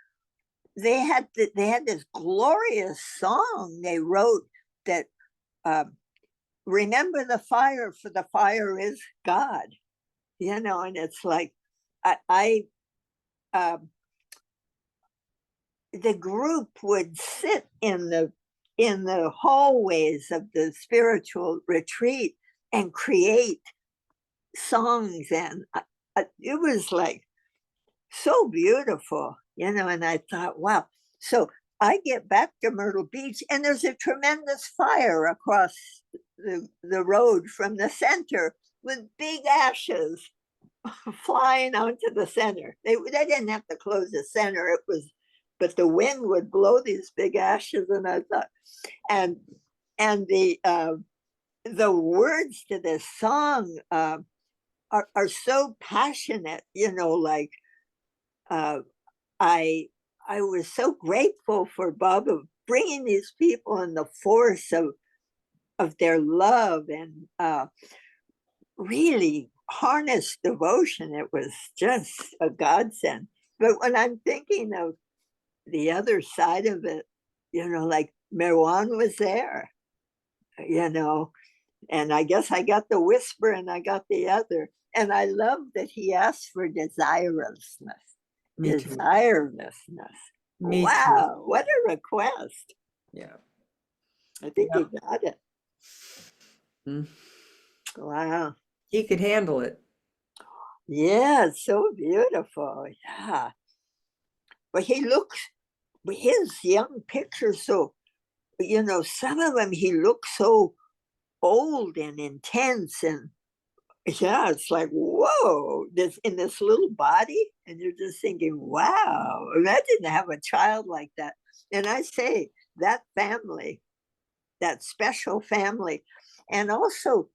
had this glorious song they wrote that, remember the fire, for the fire is God, and it's like, the group would sit in the hallways of the spiritual retreat and create songs, and it was like so beautiful, and I thought, wow. So I get back to Myrtle Beach, and there's a tremendous fire across the road from the center with big ashes flying onto the center. They didn't have to close the center. But the wind would blow these big ashes, and I thought, and the words to this song are so passionate, like, I was so grateful for Baba bringing these people in the force of their love, and really harnessed devotion. It was just a godsend. But when I'm thinking of the other side of it, like Meherwan was there, and I guess I got the whisper and I got the other. And I love that he asked for desirelessness. Me too. Desirelessness. Me Wow, too. what a request. Yeah. I think he got it. Mm. Wow. He could handle it. Yeah, it's so beautiful. Yeah. But his young pictures, so, some of them, he looks so old and intense, and yeah, it's like, whoa, in this little body, and you're just thinking, wow, imagine to have a child like that. And I say that family, that special family, and also,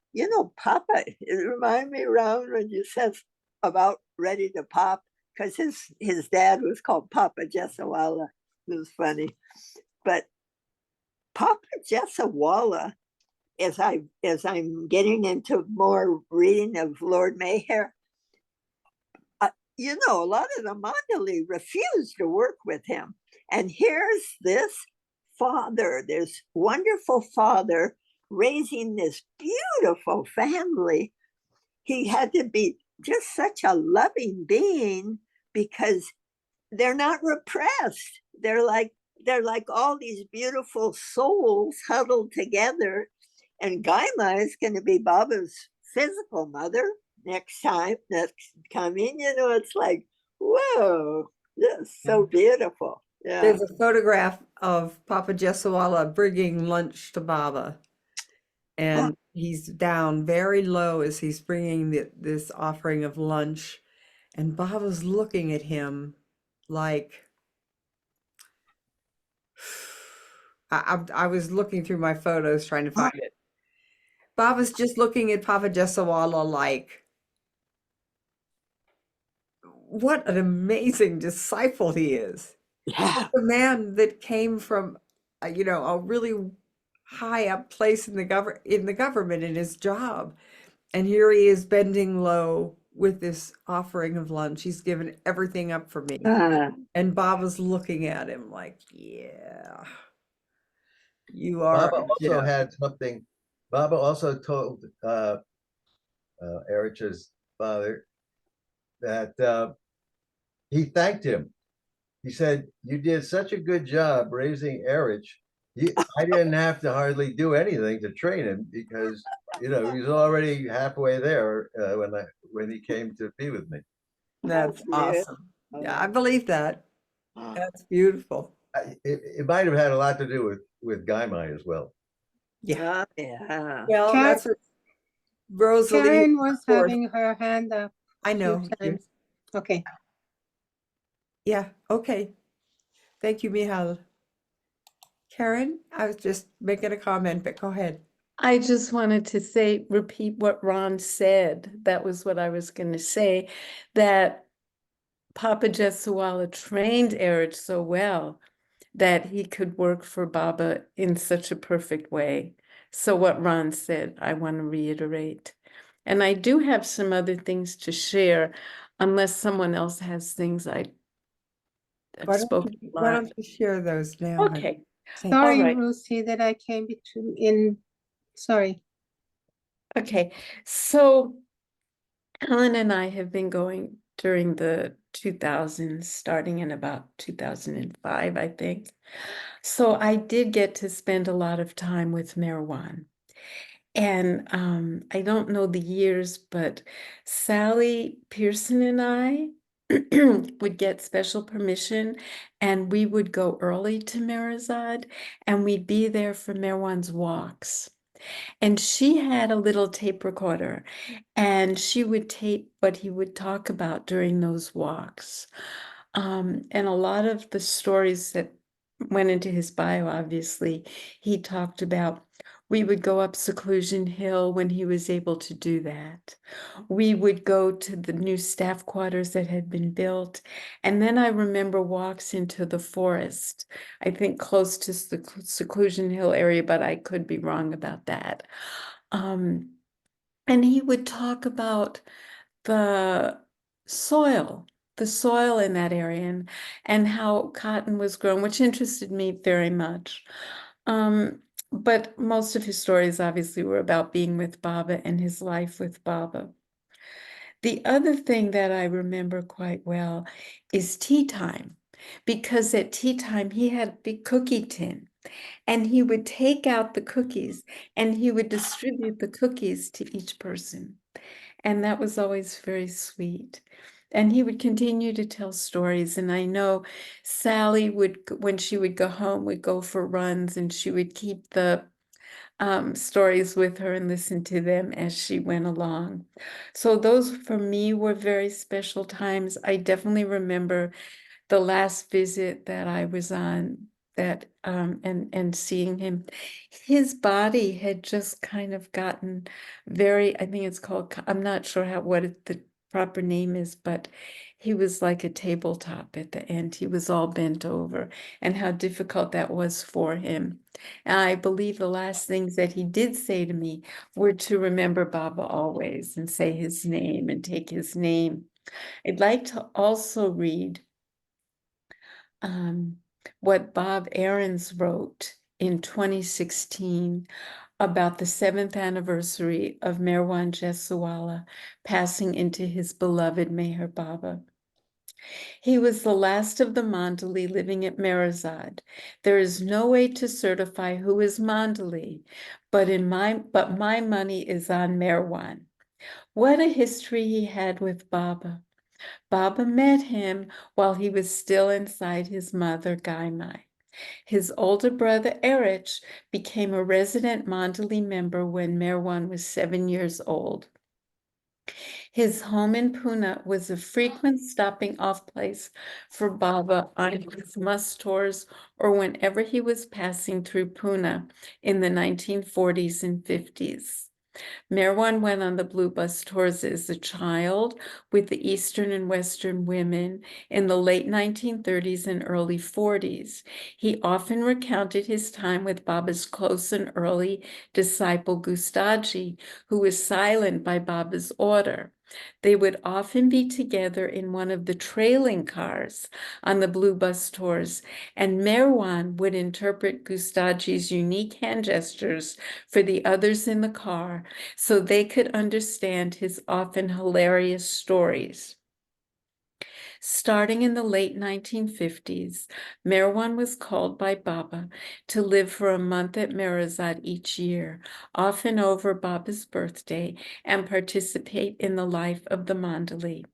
Papa, it reminded me around when you said about ready to pop, because his dad was called Papa Jessawala. It was funny. But Papa Jessawala, as I'm getting into more reading of Lord Meher, a lot of the Mandali refused to work with him. And here's this father, this wonderful father, raising this beautiful family. He had to be just such a loving being, because they're not repressed. They're like all these beautiful souls huddled together. And Gaimai is going to be Baba's physical mother next coming. It's like, whoa, this is so beautiful. Yeah. There's a photograph of Papa Jessawala bringing lunch to Baba. And he's down very low as he's bringing this offering of lunch. And Baba's looking at him like, I was looking through my photos trying to find it. Baba's just looking at Papa Jessawala like, what an amazing disciple he is. Yeah. The man that came from, a really high up place in the government in his job. And here he is bending low with this offering of lunch. He's given everything up for me. And Baba's looking at him like, yeah, you are. Baba also had something. Baba also told Eruch's father that he thanked him. He said, "You did such a good job raising Eruch. I didn't have to hardly do anything to train him, because you know, he was already halfway there when he came to be with me. That's awesome. Yeah, I believe that. Oh, That's beautiful. It might have had a lot to do with Gaimai as well. Yeah. yeah. Well, Karen- that's what Rosalie. Karen was forward. having her hand up I a few know. times. Okay. Yeah, okay. Thank you, Michal. Karen, I was just making a comment, but go ahead. I just wanted to say, repeat what Ron said. That was what I was going to say, that Papa Jessawala trained Eruch so well that he could work for Baba in such a perfect way. So what Ron said, I want to reiterate. And I do have some other things to share, unless someone else has things I've spoken a Why lot. don't you share those now? honey? Okay, Thank you. Sorry, right. Lucy, that I came between. Sorry. okay. So Helen and I have been going during the 2000s, starting in about 2005, I think. So I did get to spend a lot of time with Meherwan. And I don't know the years, but Sally Pearson and I would get special permission and we would go early to Meherazad and we'd be there for Meherwan's walks. And she had a little tape recorder and she would tape what he would talk about during those walks. And a lot of the stories that went into his bio, obviously, he talked about. We would go up Seclusion Hill when he was able to do that. We would go to the new staff quarters that had been built. And then I remember walks into the forest, I think close to the Seclusion Hill area, but I could be wrong about that. And he would talk about the soil, in that area and how cotton was grown, which interested me very much. But most of his stories obviously were about being with Baba and his life with Baba. The other thing that I remember quite well is tea time, because at tea time he had a big cookie tin and he would take out the cookies and he would distribute the cookies to each person. And that was always very sweet. And he would continue to tell stories. And I know Sally would, when she would go home, would go for runs and she would keep the stories with her and listen to them as she went along. So those for me were very special times. I definitely remember the last visit that I was on, that and seeing him. His body had just kind of gotten very, I think it's called, I'm not sure what the proper name is, but he was like a tabletop at the end. He was all bent over and how difficult that was for him. And I believe the last things that he did say to me were to remember Baba always and say his name and take his name. I'd like to also read what Bob Ahrens wrote in 2016 about the 7th anniversary of Meherwan Jessawala passing into his beloved Meher Baba. He was the last of the Mandali living at Meherazad. There is no way to certify who is Mandali, but my money is on Meherwan. What a history he had with Baba. Baba met him while he was still inside his mother, Gaimai. His older brother, Eruch, became a resident Mandali member when Meherwan was 7 years old. His home in Pune was a frequent stopping off place for Baba on his must tours or whenever he was passing through Pune in the 1940s and 50s. Meherwan went on the Blue Bus tours as a child with the Eastern and Western women in the late 1930s and early 40s. He often recounted his time with Baba's close and early disciple Gustaji, who was silent by Baba's order. They would often be together in one of the trailing cars on the Blue Bus tours, and Meherwan would interpret Gustaji's unique hand gestures for the others in the car so they could understand his often hilarious stories. Starting in the late 1950s, Meherwan was called by Baba to live for a month at Meherazad each year, often over Baba's birthday, and participate in the life of the Mandali.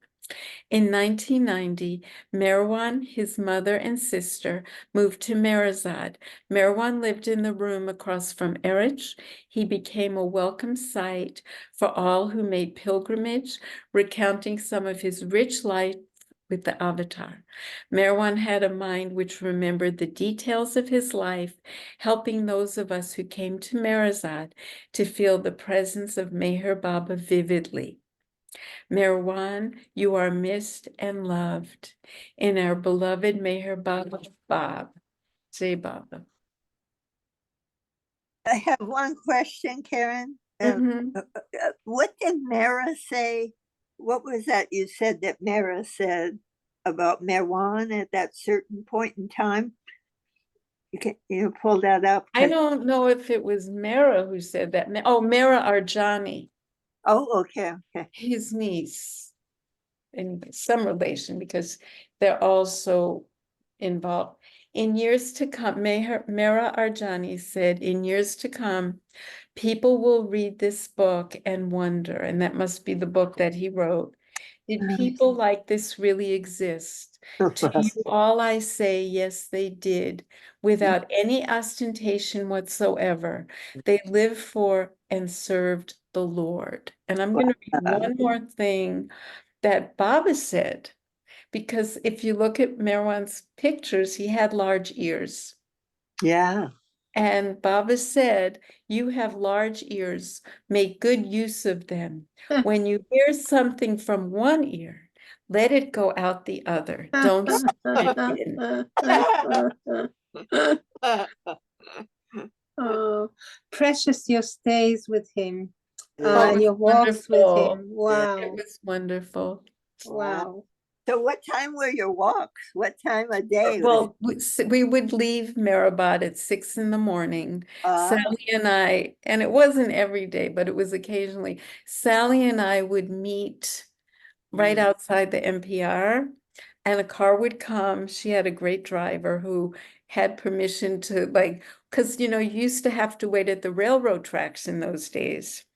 In 1990, Meherwan, his mother, and sister moved to Meherazad. Meherwan lived in the room across from Eruch. He became a welcome sight for all who made pilgrimage, recounting some of his rich life with the avatar. Meherwan had a mind which remembered the details of his life, helping those of us who came to Meherazad to feel the presence of Meher Baba vividly. Meherwan, you are missed and loved in our beloved Meher Baba Bab. Jai Baba. I have one question, Karen. Mhm. What did Mara say? What was that you said that Mara said about Meherwan at that certain point in time? You pull that up? I don't know if it was Mara who said that. Oh, Mara Arjani, Oh, okay, okay. his niece, in some relation, because they're also involved. In years to come, Mara Arjani said, in years to come, people will read this book and wonder, and that must be the book that he wrote. Did people like this really exist? To you, all I say, yes, they did, without any ostentation whatsoever. They lived for and served the Lord. And I'm going to read one more thing that Baba said, because if you look at Meherwan's pictures, he had large ears. Yeah. And Baba said, you have large ears, make good use of them. When you hear something from one ear, let it go out the other. Don't stop it in. Oh, precious your stays with him, Oh, and it your was walks with wonderful. him. It Wow, was wonderful. wow. So what time were your walks? What time of day? Well, we would leave Meherabad at 6 in the morning. Sally and I, and it wasn't every day, but it was occasionally, Sally and I would meet right outside the NPR, and a car would come. She had a great driver who had permission to, like, because you used to have to wait at the railroad tracks in those days.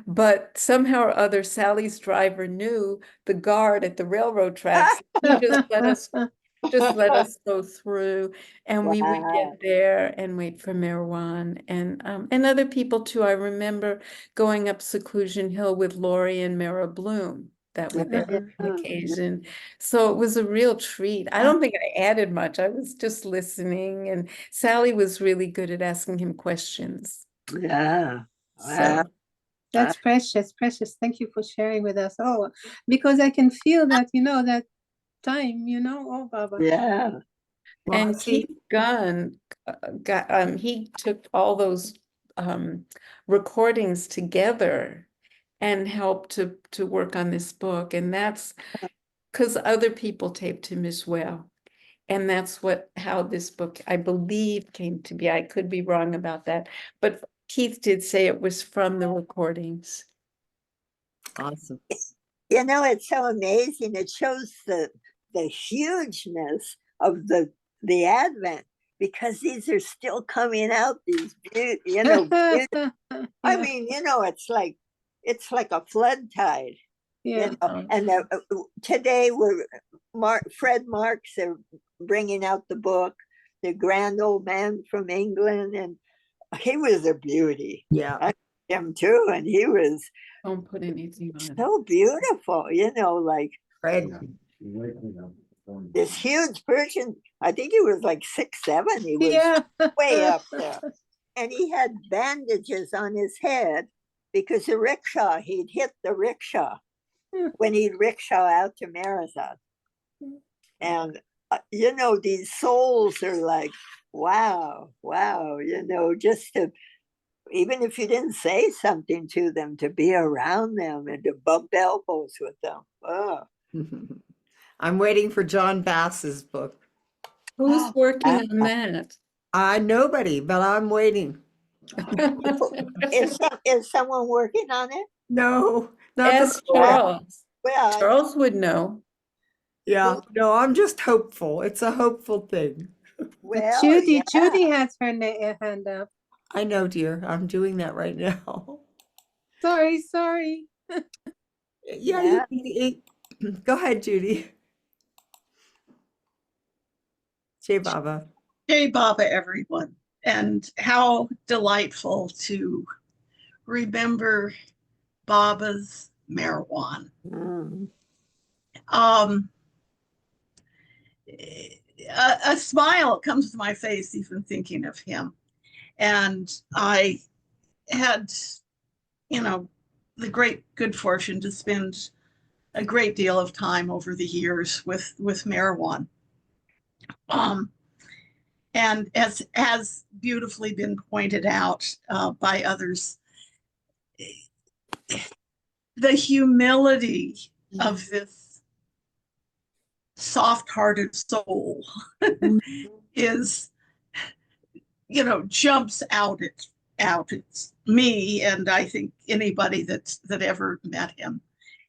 But somehow or other, Sally's driver knew the guard at the railroad tracks. He just let us go through, and we would Wow. get there and wait for Meherwan and other people too. I remember going up Seclusion Hill with Lori and Mara Bloom that were there on occasion. So it was a real treat. I don't think I added much. I was just listening, and Sally was really good at asking him questions. Yeah. So That's precious, precious. Thank you for sharing with us. Oh, because I can feel that, that time, oh, Baba. Yeah. and Keith Gunn he took all those recordings together and helped to work on this book, and that's because other people taped him as well. And that's how this book, I believe, came to be. I could be wrong about that, but Keith did say it was from the recordings. Awesome. It's so amazing. It shows the hugeness of the Advent, because these are still coming out. These I mean, it's like a flood tide. Yeah. And today Fred Marks are bringing out the book, The Grand Old Man from England, and he was a beauty. Yeah. I him too, and he was Don't put anything on it. so beautiful, like Fred. this huge Persian. I think he was like 6'7". He was Yeah. way up there, and he had bandages on his head because he'd hit the rickshaw when he'd rickshaw out to Meherazad. And these souls are like, wow, just to, even if you didn't say something to them, to be around them and to bump elbows with them. Oh. I'm waiting for John Bass's book. Who's working on that? Nobody, but I'm waiting. Is someone working on it? No, not Ask the Charles. Well, Charles would know. Yeah, no, I'm just hopeful. It's a hopeful thing. Well, Judy, yeah. Judy has her hand up. I know, dear. I'm doing that right now. Sorry. Yeah, go ahead, Judy. Jay Baba. Hey, Baba, everyone. And how delightful to remember Baba's Meherwan. A smile comes to my face even thinking of him. And I had, the great good fortune to spend a great deal of time over the years with Meherwan. And as has beautifully been pointed out by others, the humility of this soft-hearted soul is, jumps out at me, and I think anybody that ever met him.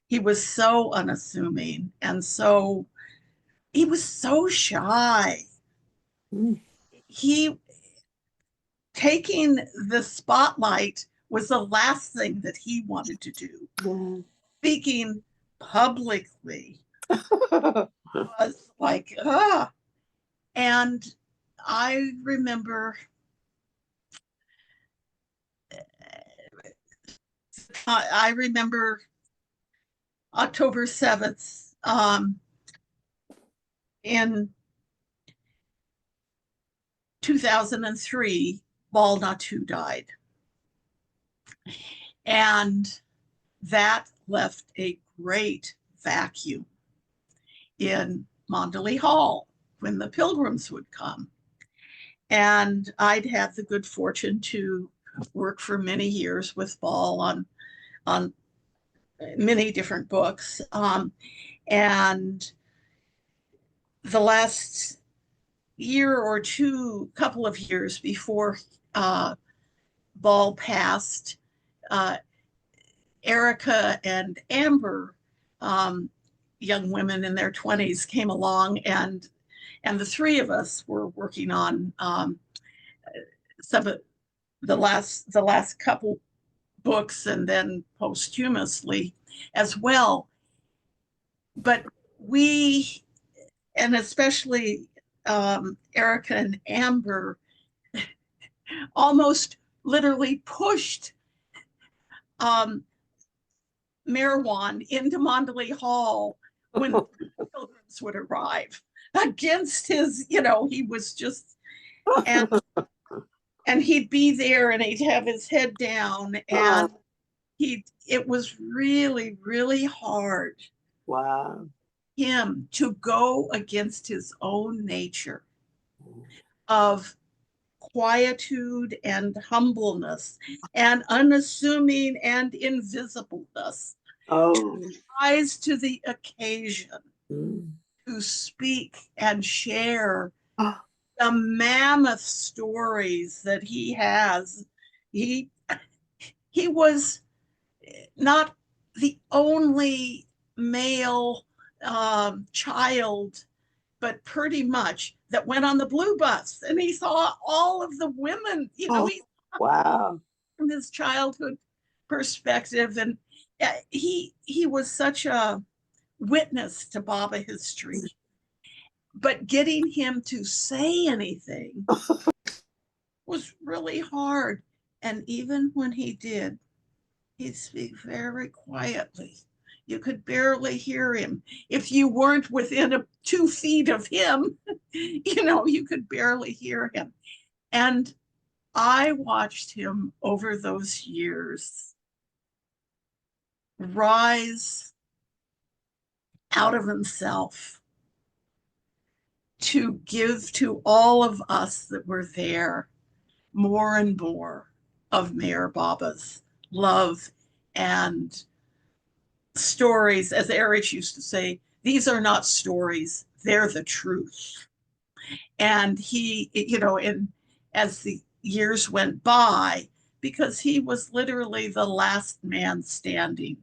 He was so unassuming, and he was so shy. He taking the spotlight was the last thing that he wanted to do. Speaking publicly was like, and I remember October 7th in 2003, Bal Natu died. And that left a great vacuum in Mandalay Hall when the pilgrims would come. And I'd had the good fortune to work for many years with Bal on many different books. And the last year or two, couple of years before Bal passed, Erica and Amber, young women in their 20s, came along, and the three of us were working on some of the last couple books, and then posthumously as well. But we, and especially Erica and Amber, almost literally pushed Meherwan into Mandalay Hall when the pilgrims would arrive against his, he was just, and he'd be there and he'd have his head down, and it was really, really hard. Wow. Him to go against his own nature of quietude and humbleness and unassuming and invisibleness. Rise to the occasion to speak and share the mammoth stories that he has. He was not the only male child, but pretty much, that went on the blue bus, and he saw all of the women, Wow. from his childhood perspective. And he was such a witness to Baba history, but getting him to say anything was really hard. And even when he did, he'd speak very quietly. You could barely hear him. If you weren't within 2 feet of him, you could barely hear him. And I watched him over those years rise out of himself to give to all of us that were there more and more of Meher Baba's love and stories. As Eruch used to say, these are not stories, they're the truth. And he, as the years went by, because he was literally the last man standing.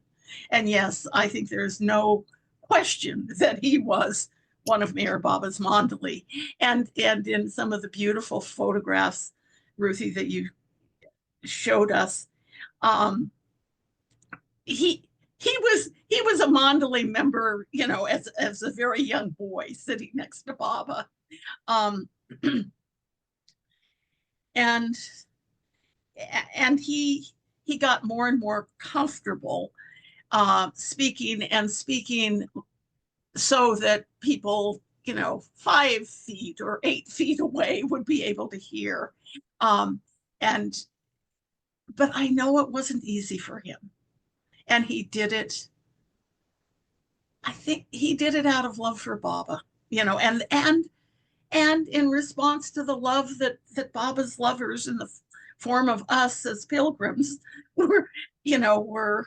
And yes, I think there's no question that he was one of Mayor Baba's Mandali. And in some of the beautiful photographs, Ruthie, that you showed us, he was a Mandali member, you know, as a very young boy sitting next to Baba. And he got more and more comfortable speaking so that people, you know, 5 feet or 8 feet away would be able to hear. But I know it wasn't easy for him. And he did it, I think he did it out of love for Baba, you know, and in response to the love that Baba's lovers in the form of us as pilgrims were, you know, were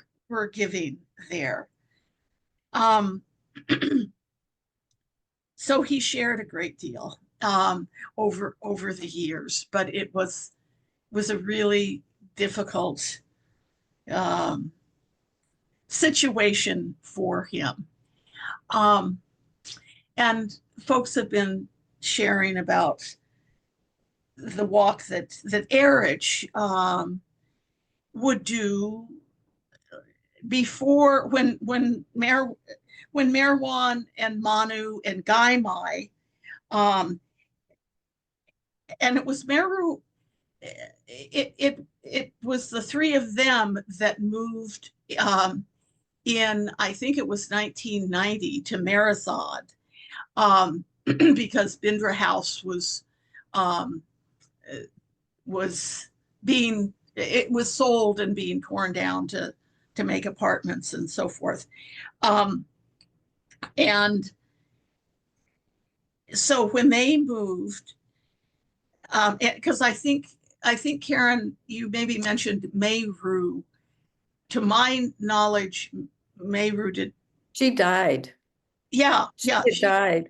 giving there. So he shared a great deal over the years, but it was a really difficult situation for him. And folks have been sharing about the walk that Eruch would do before, when Meherwan and Manu and Gaimai, and it was Meheroo, it was the 3 of them that moved in, I think it was 1990, to Meheroo, because Bindra House was being, it was sold and being torn down to make apartments and so forth. And so when they moved, because I think Karen, you maybe mentioned Meheroo. To my knowledge, Meheroo did. She died. Yeah, She yeah, died.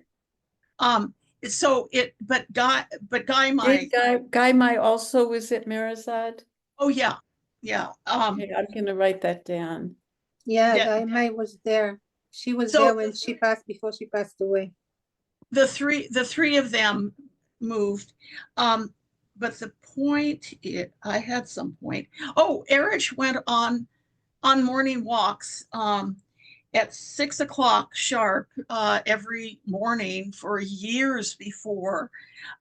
So but Gaimai. Gaimai also was at Meheroo? Oh yeah, yeah. Okay, I'm gonna write that down. Yeah, Yeah. Gaimai was there. She was So there when she passed, before she passed away. the three of them moved. But the point, I had some point. Oh, Eruch went on morning walks at 6 o'clock sharp every morning for years before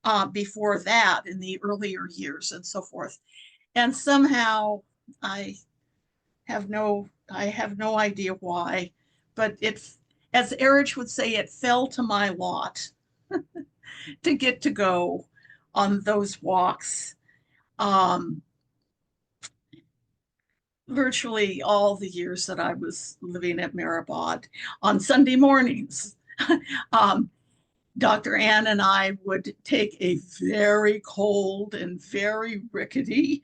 that, in the earlier years and so forth. And somehow I have no idea why, but as Eruch would say, it fell to my lot to get to go on those walks. Virtually all the years that I was living at Meheroo on Sunday mornings. Dr. Ann and I would take a very cold and very rickety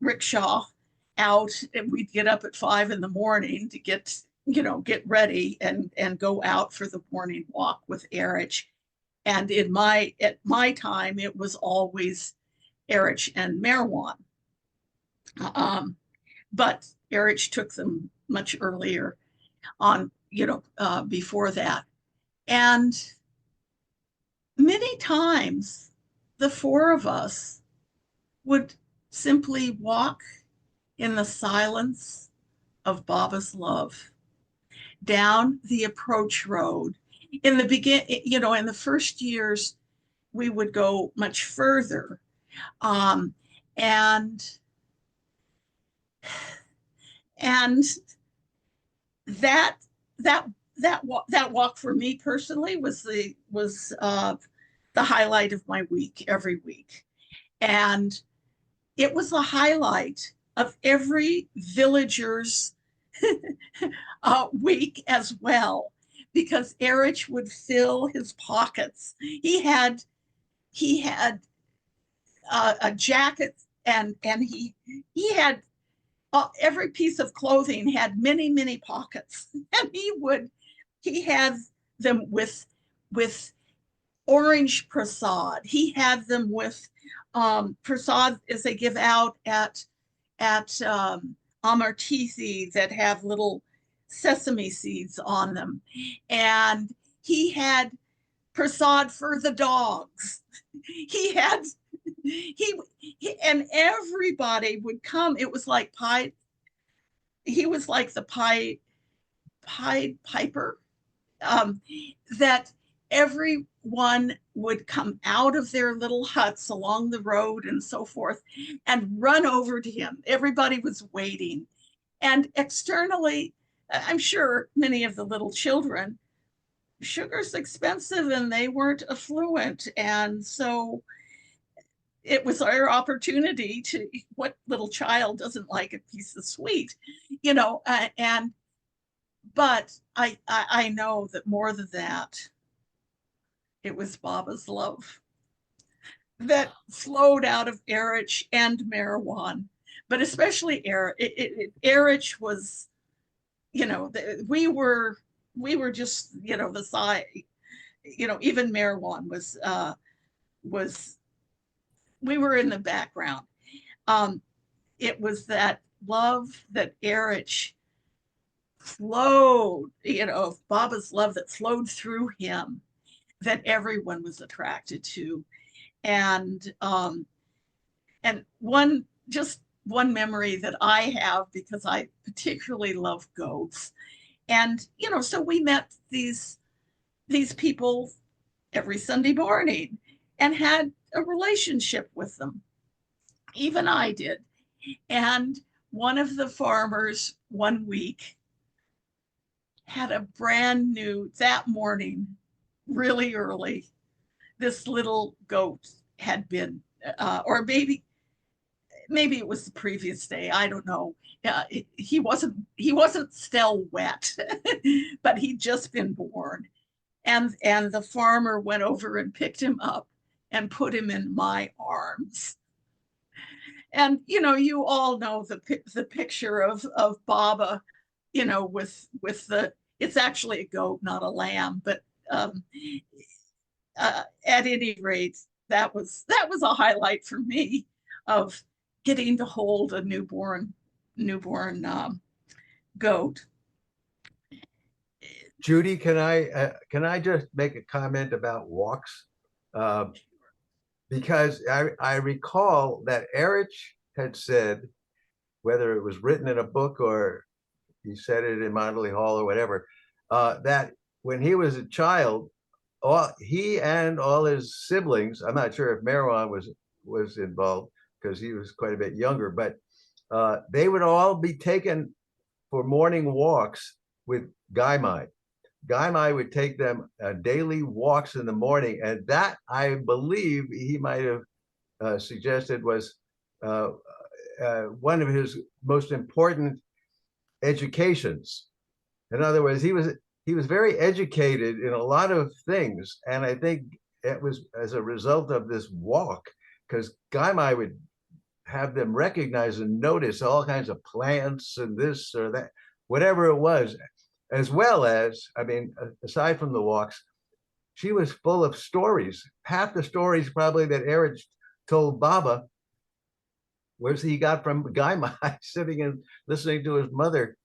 rickshaw out, and we'd get up at 5 in the morning to get ready and go out for the morning walk with Eruch. And at my time, it was always Eruch and Meherwan. But Eruch took them much earlier on, before that. And many times the 4 of us would simply walk in the silence of Baba's love down the approach road. In the first years, we would go much further. And that walk for me personally was the highlight of my week every week. And it was the highlight of every villager's week as well, because Eruch would fill his pockets. He had a jacket, and he had every piece of clothing had many pockets, and he had them with orange prasad. He had them with prasad as they give out at amartithi that have little sesame seeds on them. And he had prasad for the dogs. He had, and everybody would come. It was like pie. He was like the Pied Piper, that everyone would come out of their little huts along the road and so forth and run over to him. Everybody was waiting. And externally, I'm sure many of the little children, sugar's expensive and they weren't affluent. And so it was our opportunity to, what little child doesn't like a piece of sweet, but I know that more than that, it was Baba's love that flowed out of Eruch and Meherwan, but especially Eruch. Eruch was, we were just, the side, even Meherwan was, we were in the background. It was that love that Eruch flowed, Baba's love that flowed through him, that everyone was attracted to. And one memory that I have, because I particularly love goats. And, so we met these people every Sunday morning and had a relationship with them. Even I did. And one of the farmers one week had a brand new, that morning, really early, this little goat had been, or maybe it was the previous day, I don't know. He wasn't still wet, but he'd just been born. And the farmer went over and picked him up and put him in my arms. And, you all know the picture of Baba, with the, it's actually a goat, not a lamb, but at any rate, that was a highlight for me of getting to hold a newborn goat. Judy, can I just make a comment about walks? Because I recall that Eruch had said, whether it was written in a book or he said it in Mondeley Hall or whatever, that when he was a child, he and all his siblings, I'm not sure if Meherwan was involved because he was quite a bit younger, but they would all be taken for morning walks with Gaimai. Gaimai would take them daily walks in the morning, and that, I believe, he might have suggested was one of his most important educations. In other words, he was very educated in a lot of things, and I think it was as a result of this walk, because Gaimai would have them recognize and notice all kinds of plants and this or that, whatever it was. As well as, I mean, aside from the walks, she was full of stories. Half the stories probably that Eruch told Baba, where's he got from Gaimai, sitting and listening to his mother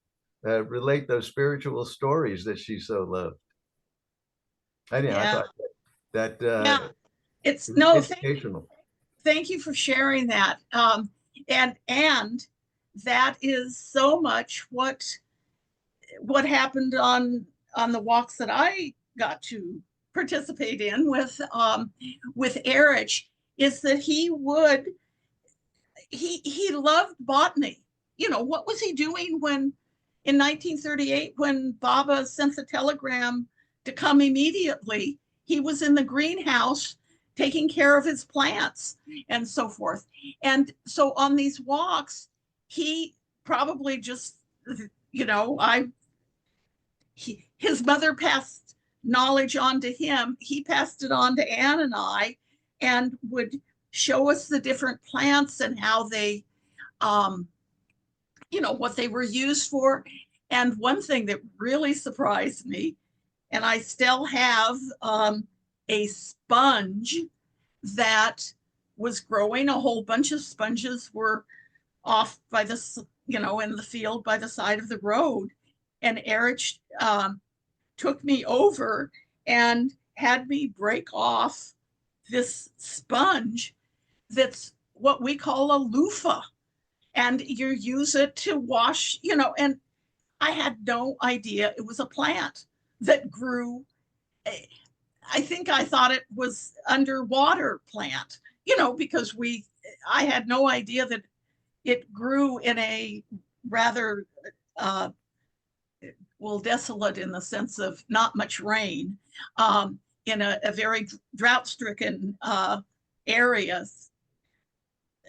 relate those spiritual stories that she so loved. Anyhow, I thought that yeah, it's no educational. Thank you for sharing that. And that is so much what happened on the walks that I got to participate in with Eruch, is that he loved botany. What was he doing when in 1938, when Baba sent the telegram to come immediately? He was in the greenhouse taking care of his plants and so forth. And so on these walks, he probably just, his mother passed knowledge on to him. He passed it on to Anne and I, and would show us the different plants and how they, what they were used for. And one thing that really surprised me, and I still have a sponge that was growing. A whole bunch of sponges were off by the in the field by the side of the road. And Eruch took me over and had me break off this sponge that's what we call a loofah. And you use it to wash, and I had no idea it was a plant that grew. I think I thought it was underwater plant, because I had no idea that it grew in a rather, desolate in the sense of not much rain, in a very drought-stricken areas,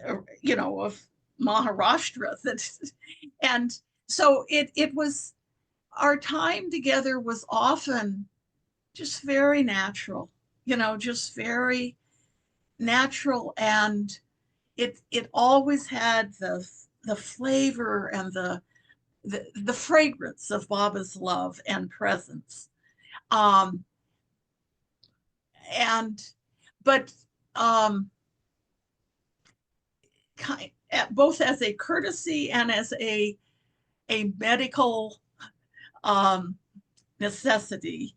of Maharashtra. And so it was, our time together was often just very natural, just very natural. And it always had the flavor and the fragrance of Baba's love and presence. But both as a courtesy and as a medical necessity,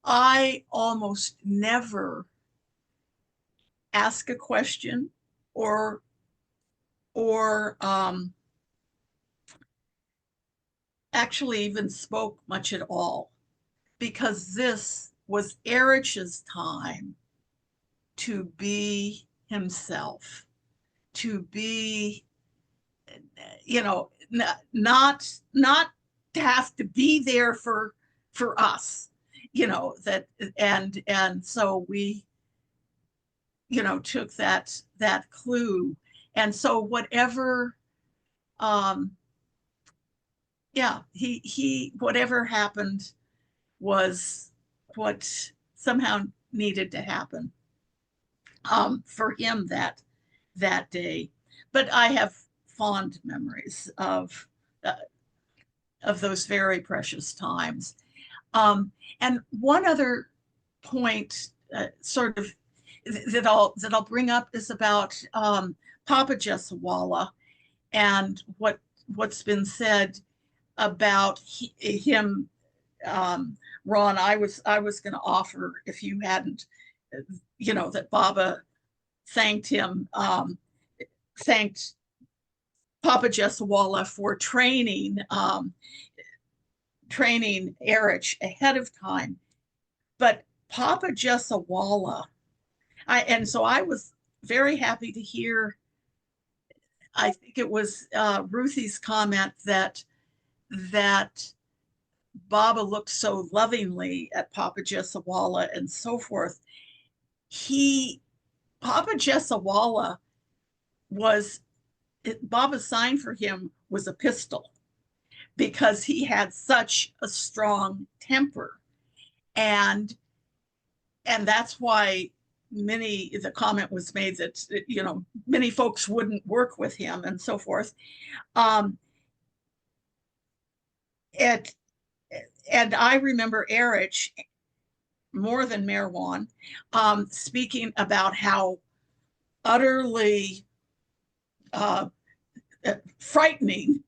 I almost never ask a question or actually even spoke much at all, because this was Eruch's time to be himself, to be, not to have to be there for us, that, and so we, took that clue. And so whatever, he whatever happened was what somehow needed to happen for him that day. But I have fond memories of those very precious times. And one other point, sort of, that I'll bring up is about Papa Jessawala, and what's been said about him. Ron, I was going to offer, if you hadn't, that Baba thanked Papa Jessawala for training Eruch ahead of time. But Papa Jessawala, and so I was very happy to hear, I think it was Ruthie's comment that Baba looked so lovingly at Papa Jessawala and so forth. Papa Jessawala Baba's sign for him was a pistol, because he had such a strong temper. And that's why the comment was made that, many folks wouldn't work with him and so forth. And I remember Eruch, more than Meherwan, speaking about how utterly frightening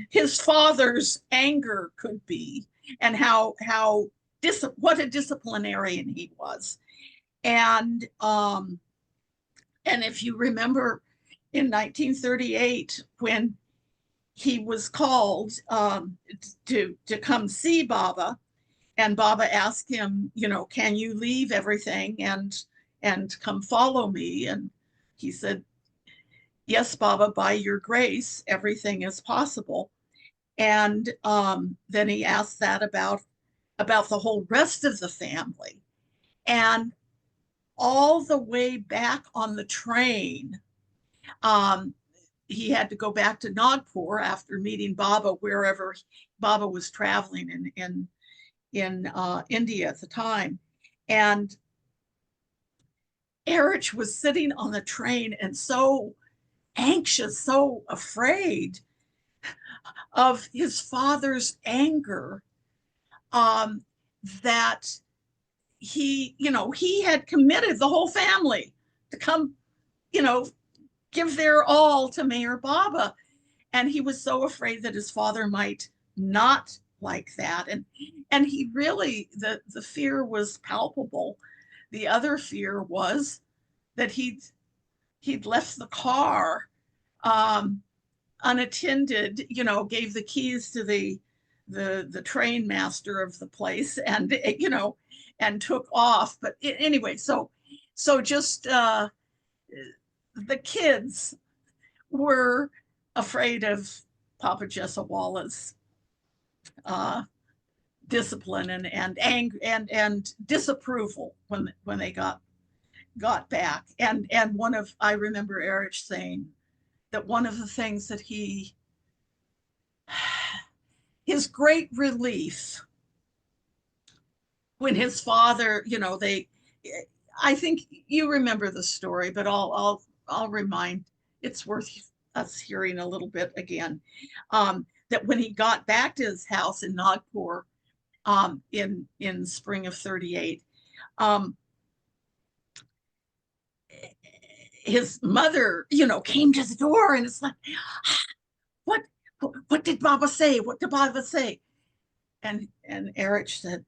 his father's anger could be, and what a disciplinarian he was. And if you remember, in 1938, when he was called to come see Baba, and Baba asked him, can you leave everything and come follow me? And he said, yes, Baba, by your grace, everything is possible. And then he asked that about the whole rest of the family. And all the way back on the train, he had to go back to Nagpur after meeting Baba wherever Baba was traveling in India at the time. And Eruch was sitting on the train and so anxious, so afraid of his father's anger, that he had committed the whole family to come, give their all to Meher Baba. And he was so afraid that his father might not like that. And he really, the fear was palpable. The other fear was that he'd left the car unattended, gave the keys to the train master of the place, and and took off. But anyway, so just the kids were afraid of Papa Jessawala's discipline and anger and disapproval when they got back. And I remember Eruch saying that one of the things that his great relief when his father, I think you remember the story, but I'll remind, it's worth us hearing a little bit again, that when he got back to his house in Nagpur in spring of 38, his mother, came to the door, and it's like, what did Baba say? What did Baba say? And Eruch said,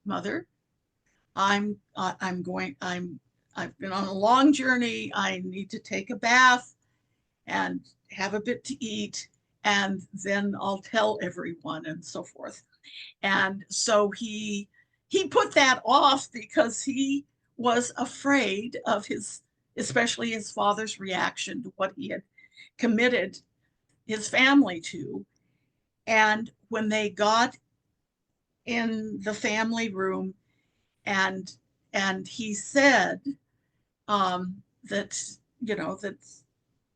Mother, I've been on a long journey. I need to take a bath and have a bit to eat, and then I'll tell everyone, and so forth. And so he put that off because he was afraid of especially his father's reaction to what he had committed his family to. And when they got in the family room, and he said that that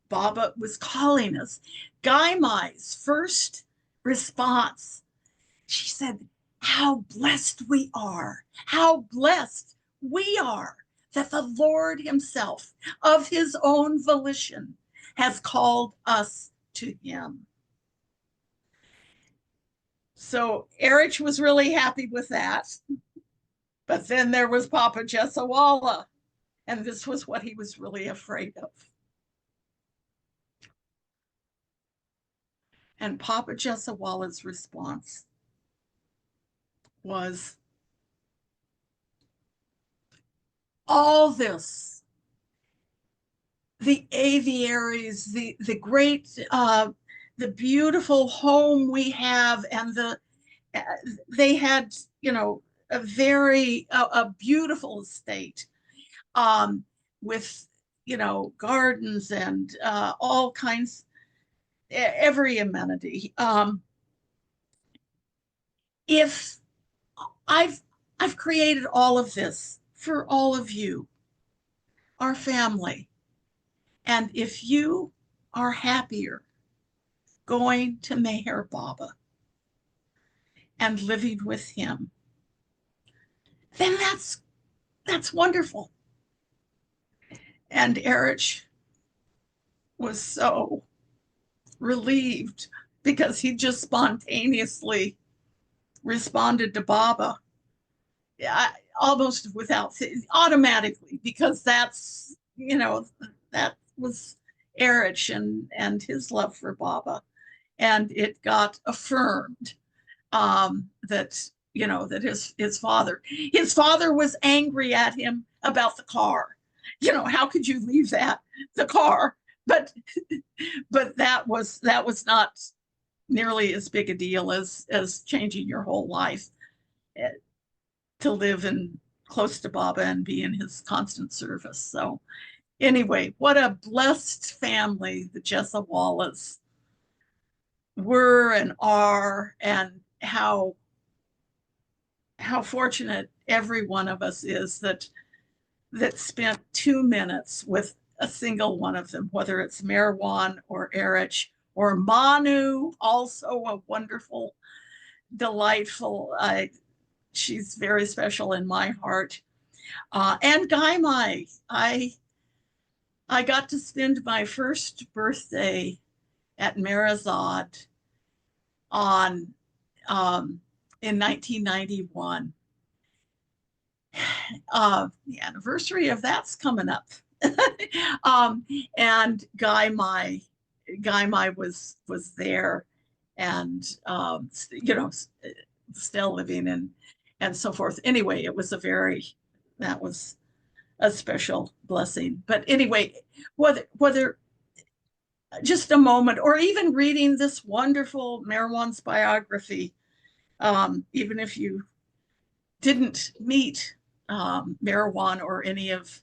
Baba was calling us, Gaimai's first response, she said, how blessed we are, how blessed we are that the Lord himself, of his own volition, has called us to him. So Eruch was really happy with that. But then there was Papa Jessawala, and this was what he was really afraid of. And Papa Jessawala's response was, all this, the aviaries, the great, the beautiful home we have, and they had, a beautiful estate, with, gardens and all kinds, every amenity. If I've created all of this for all of you, our family, and if you are happier going to Meher Baba and living with him, then that's wonderful. And Eruch was so relieved because he just spontaneously responded to Baba, almost automatically, because that's, that was Eruch and his love for Baba. And it got affirmed that, that his father was angry at him about the car. How could you leave the car? But that was not nearly as big a deal as changing your whole life to live close to Baba and be in his constant service. So anyway, what a blessed family the Jessawalas were and are, and how fortunate every one of us is that spent 2 minutes with a single one of them, whether it's Meherwan or Eruch or Manu, also a wonderful, delightful, she's very special in my heart. And Gaimai, I got to spend my first birthday at Merazad in 1991. The anniversary of that's coming up. And Gaimai was there, and still living and so forth. Anyway, it was that was a special blessing. But anyway, whether just a moment, or even reading this wonderful Meherwan's biography, even if you didn't meet Meherwan or any of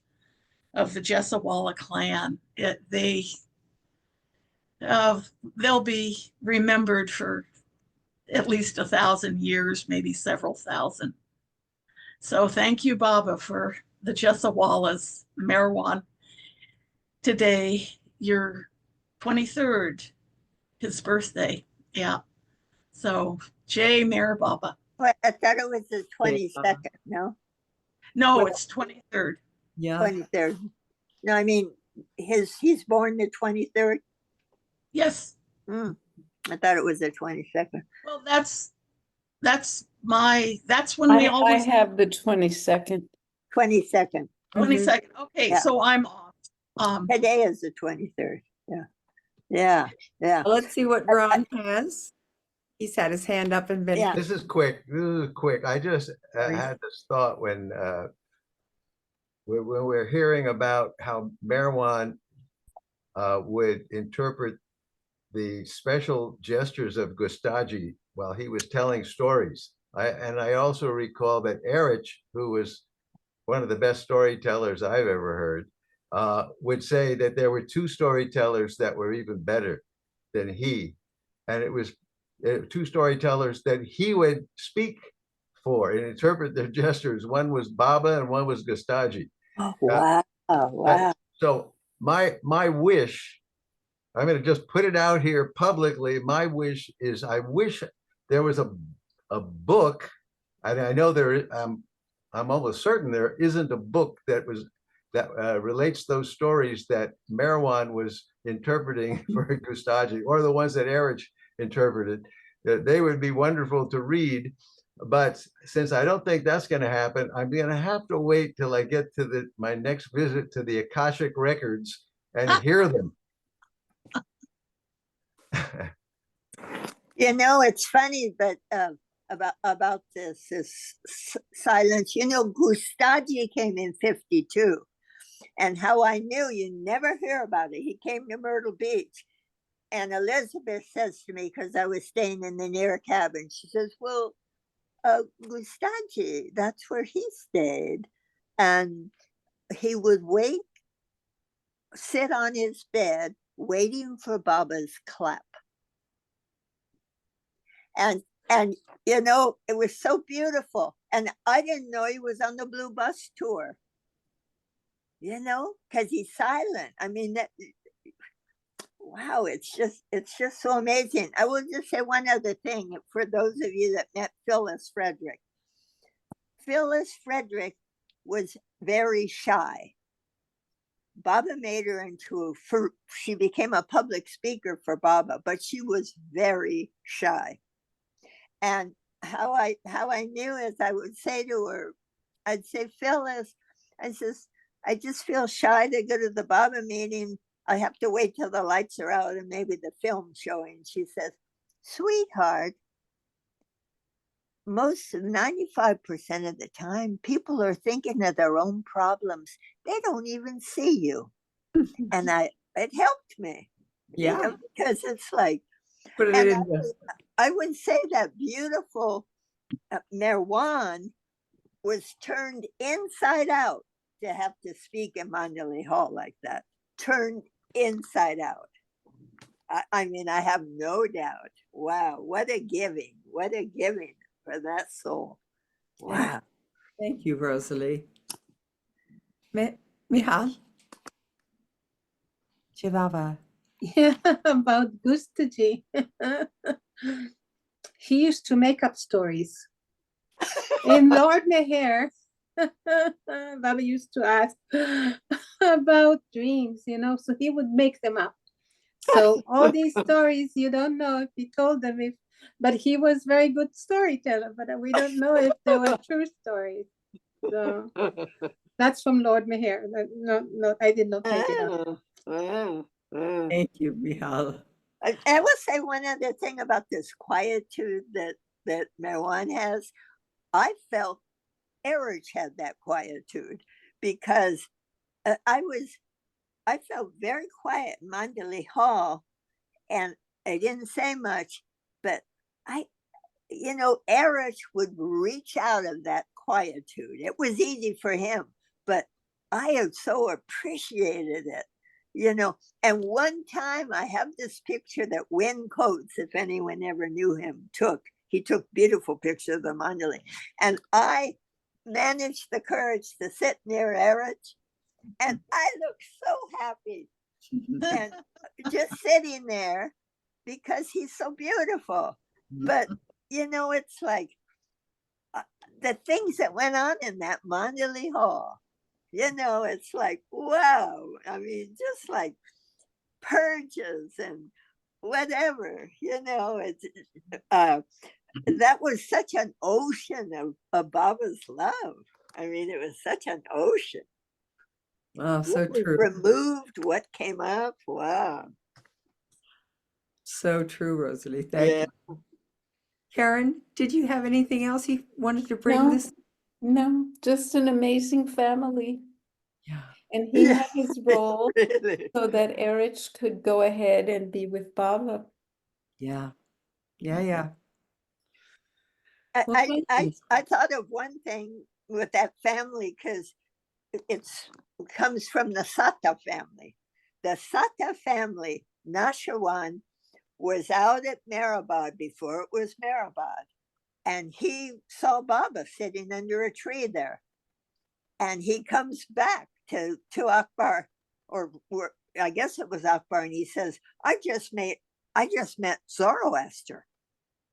the Jessawalla clan, they'll be remembered for at least 1,000 years, maybe several thousand. So thank you, Baba, for the Jessawallas. Meherwan, today, your 23rd, his birthday. Yeah. So, Jai Meher Baba. Well, I thought it was the 22nd, no? No, Well, it's 23rd. Yeah. 23rd. No, I mean, he's born the 23rd. Yes. I thought it was the 22nd. Well, that's when we I always have the 22nd. 22nd. 22nd. Okay, Yeah. so I'm off. Today is the 23rd. Yeah. Let's see what Ron has. He's had his hand up and been. Yeah. This is quick. I just had this thought when we're hearing about how Meherwan would interpret the special gestures of Gustaji while he was telling stories. I also recall that Eruch, who was one of the best storytellers I've ever heard, would say that there were two storytellers that were even better than he. And it was two storytellers that he would speak for and interpret their gestures. One was Baba and one was Gustaji. Oh, wow. So my wish, I'm going to just put it out here publicly. My wish is, I wish there was a book, and I know I'm almost certain there isn't a book that relates those stories that Meherwan was interpreting for Gustaji, or the ones that Eruch interpreted. They would be wonderful to read. But since I don't think that's going to happen, I'm going to have to wait till I get to my next visit to the Akashic records and hear them. It's funny, but about this silence. Gustaji came in 52, and how I knew, you never hear about it. He came to Myrtle Beach, and Elizabeth says to me, because I was staying in the near cabin, she says, "Well, Gustaji, that's where he stayed, and he would sit on his bed waiting for Baba's clap." And it was so beautiful. And I didn't know he was on the Blue Bus tour, because he's silent. I mean, wow, it's just so amazing. I will just say one other thing for those of you that met Phyllis Frederick. Phyllis Frederick was very shy. Baba made her she became a public speaker for Baba, but she was very shy. And how I knew is I would say to her, I'd say, "Phyllis," I says, "I just feel shy to go to the Baba meeting. I have to wait till the lights are out and maybe the film showing." She says, "Sweetheart, most of 95% of the time, people are thinking of their own problems. They don't even see you." And it helped me. Yeah. Because it's like, Put it in. I would say that beautiful Meherwan was turned inside out to have to speak in Manali Hall like that. Turned inside out. I mean, I have no doubt. Wow, what a giving for that soul. Wow. Thank you, Rosalie. Michal? Chivava. Yeah, about Gustaji. He used to make up stories. In Lord Meher, Baba used to ask about dreams, so he would make them up. So all these stories, you don't know if he told them, but he was very good storyteller, but we don't know if they were true stories. So That's from Lord Meher. No, I did not take it out. Thank you, Michal. I will say one other thing about this quietude that Meherwan has. I felt Eruch had that quietude because I felt very quiet in Mandalay Hall, and I didn't say much, but Eruch would reach out of that quietude. It was easy for him, but I have so appreciated it. And one time I have this picture that Win Coates, if anyone ever knew him, took. He took beautiful pictures of the Mandalay. And I managed the courage to sit near Eruch, and I looked so happy. And just sitting there because he's so beautiful. But, it's like the things that went on in that Mandalay Hall. It's like, wow. I mean, just like purges and whatever, that was such an ocean of Baba's love. I mean, it was such an ocean. Oh, so What was true. removed, what came up. Wow. So true, Rosalie. Thank you. Karen, did you have anything else you wanted to bring No. this? No, just an amazing family. Yeah. And he had his role Really? so that Eruch could go ahead and be with Baba. Yeah. Yeah. Well, thank you. I thought of one thing with that family because it comes from the Satha family. The Satha family, Nashawan, was out at Meherabad before it was Meherabad. And he saw Baba sitting under a tree there. And he comes back to Akbar, or I guess it was Akbar, and he says, I just met Zoroaster.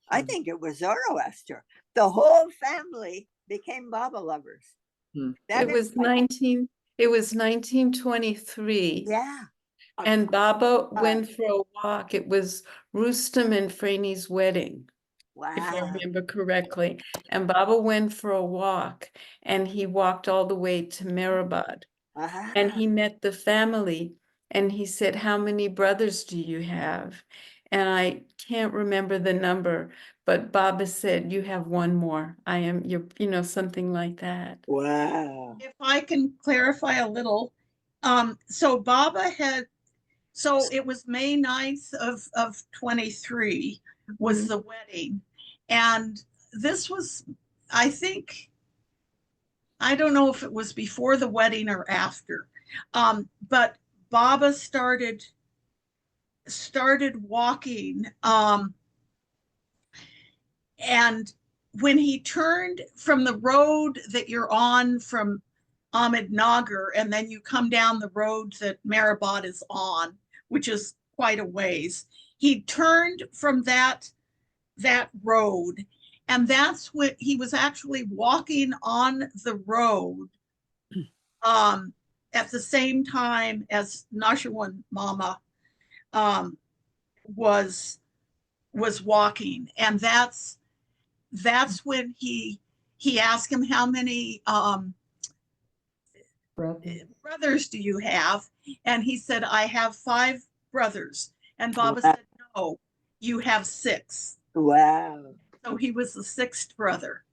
I think it was Zoroaster. The whole family became Baba lovers. It was 1923. Yeah. And Baba went for a walk. It was Rustam and Franny's wedding, if I Wow. remember correctly. And Baba went for a walk, and he walked all the way to Meherabad. And he met the family, and he said, how many brothers do you have? And I can't remember the number, but Baba said, you have one more. I am your, something like that. Wow. If I can clarify a little, so it was May 9th of 23 was the wedding. And this was, I don't know if it was before the wedding or after, but Baba started walking, and when he turned from the road that you're on from Ahmednagar, and then you come down the road that Meherabad is on, which is quite a ways, he turned from that road, and that's what he was actually walking on the road at the same time as Nashawan Mama was walking. And that's when he asked him, how many brothers do you have? And he said, I have 5 brothers. And Baba said, no, you have 6. Wow. So he was the 6th brother.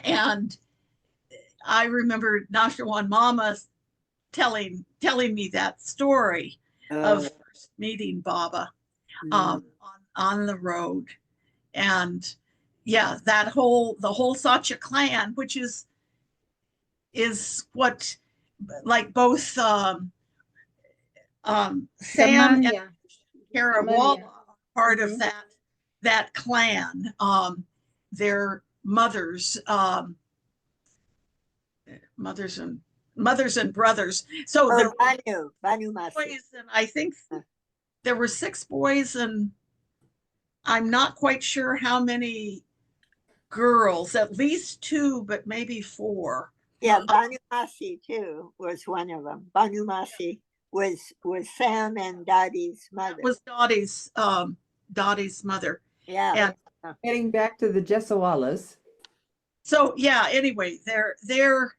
And I remember Nashawan Mama telling me that story of first meeting Baba on the road. And yeah, the whole Satya clan, which is what, like both Sam and Karawala, part of that clan. Their mothers and brothers. So the Banu boys, and I think there were 6 boys, and I'm not quite sure how many girls, at least 2, but maybe 4. Yeah, Banu Masi too was one of them. Banu Masi was Sam and Dottie's mother. That was Dottie's mother. Yeah. And getting back to the Jessawalas, So yeah, anyway, they're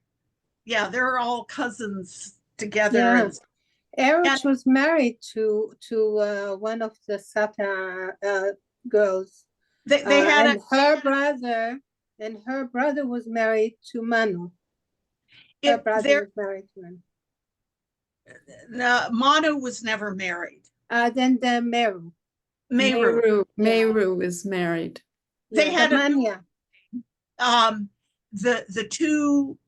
all cousins together. Yeah. And Eruch was married to one of the Satha girls. they had and her brother was married to Manu. Her brother was married to Manu. Manu was never married. Then the Meheroo. Meheroo is married. They had the two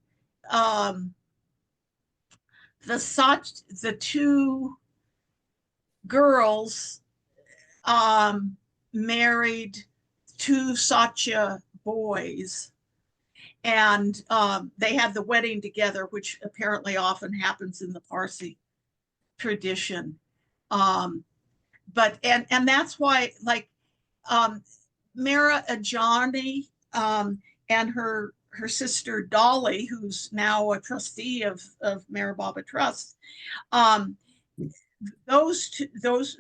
the two girls married two Satya boys, and they had the wedding together, which apparently often happens in the Parsi tradition. But that's why, like, Mara Ajani and her sister Dolly, who's now a trustee of Mara Baba Trust,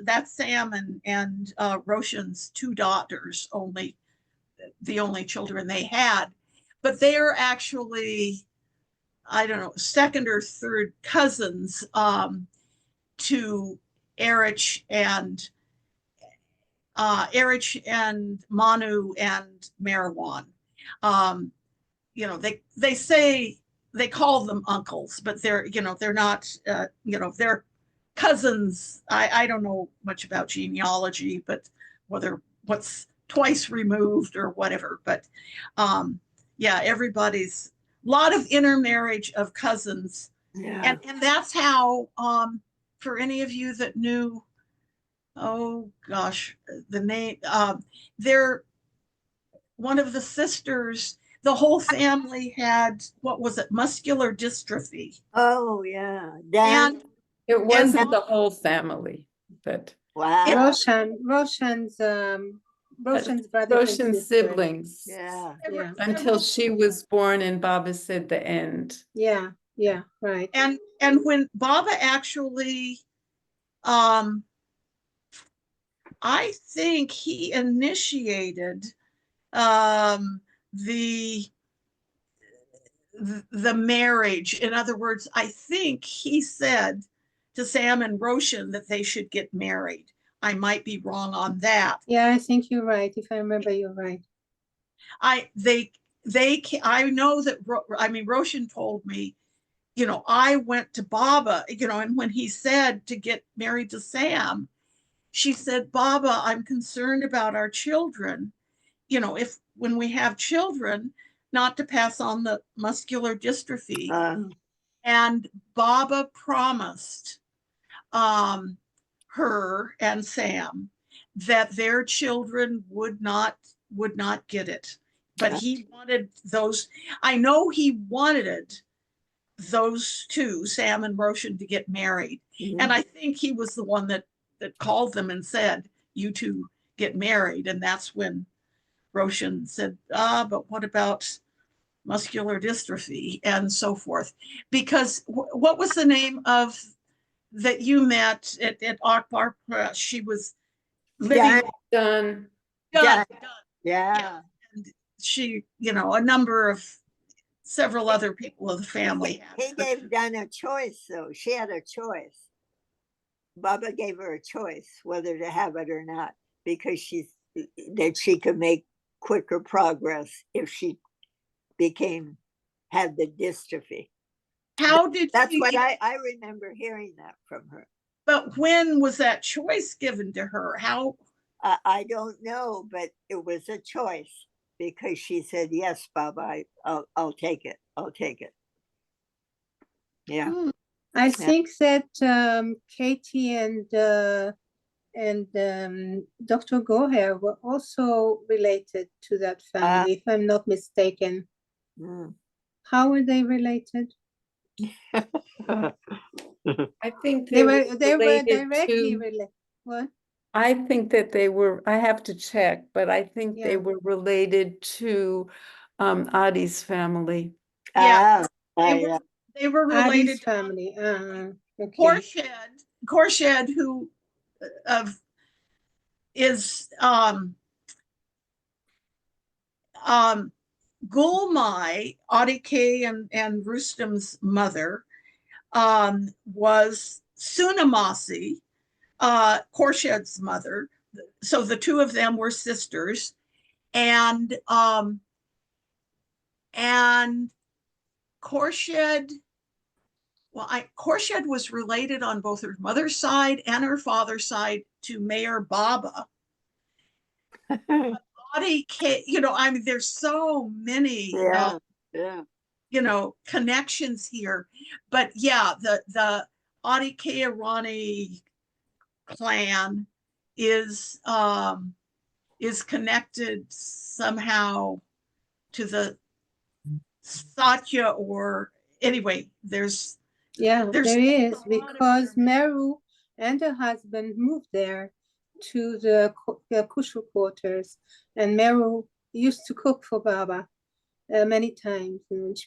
that's Sam and Roshan's two daughters, the only children they had, but they are actually, I don't know, second or third cousins to Eruch and Manu and Meherwan. They say they call them uncles, but they're not, they're cousins. I don't know much about genealogy, but what's twice removed or whatever. But everybody's a lot of intermarriage of cousins. Yeah. And that's how, for any of you that knew, oh gosh, the name, they're one of the sisters, the whole family had, what was it, muscular dystrophy. Oh, yeah. Dan. And it wasn't the whole family, but Wow. Roshan's brother. Roshan's siblings. Yeah. Until she was born and Baba said the end. Yeah, right. And when Baba actually, I think he initiated the marriage. In other words, I think he said to Sam and Roshan that they should get married. I might be wrong on that. Yeah, I think you're right. If I remember, you're right. I know that, Roshan told me, I went to Baba, and when he said to get married to Sam, she said, Baba, I'm concerned about our children. When we have children, not to pass on the muscular dystrophy. And Baba promised her and Sam that their children would not get it. But he wanted those, I know he wanted those two, Sam and Roshan, to get married. Mm-hmm. And I think he was the one that called them and said, you two get married. And that's when Roshan said, but what about muscular dystrophy and so forth? Because what was the name of that you met at Akbar Press? She was living. Done. Yeah. And she, a number of several other people of the family. He gave Dun a choice, though. She had a choice. Baba gave her a choice whether to have it or not, because she could make quicker progress if she had the dystrophy. That's what I remember hearing that from her. But when was that choice given to her? How? I don't know, but it was a choice, because she said, yes, Baba, I'll take it. I'll take it. Yeah. I think that Katie and Dr. Goher were also related to that family, if I'm not mistaken. How were they related? I think they were directly related. What? I think that they were, I have to check, but I think they were related to Adi's family. Yeah. They were related Adi's family. Okay. Khorshed, who is Gulmai, Adike and Rustam's mother, was Sunamasi, Khorshed's mother. So the two of them were sisters, and Khorshid, Khorshid was related on both her mother's side and her father's side to Mayor Baba. I mean, there's so many, connections here. But yeah, the Adike Rani clan is connected somehow to the Satya, or anyway, there is, because Meheroo and her husband moved there to the Kushu quarters, and Meheroo used to cook for Baba many times. And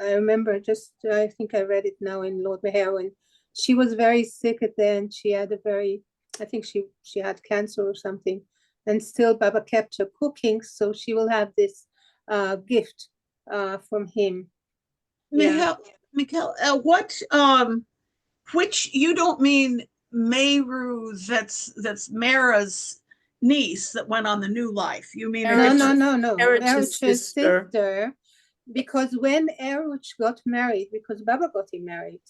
I remember I think I read it now in Lord Meherwan. She was very sick at the end. She had I think she had cancer or something, and still Baba kept her cooking, so she will have this gift from him. Mikhail, which you don't mean Meheroo, that's Mara's niece that went on the new life. You mean No. Eruch's sister. Because when Eruch got married, because Baba got him married,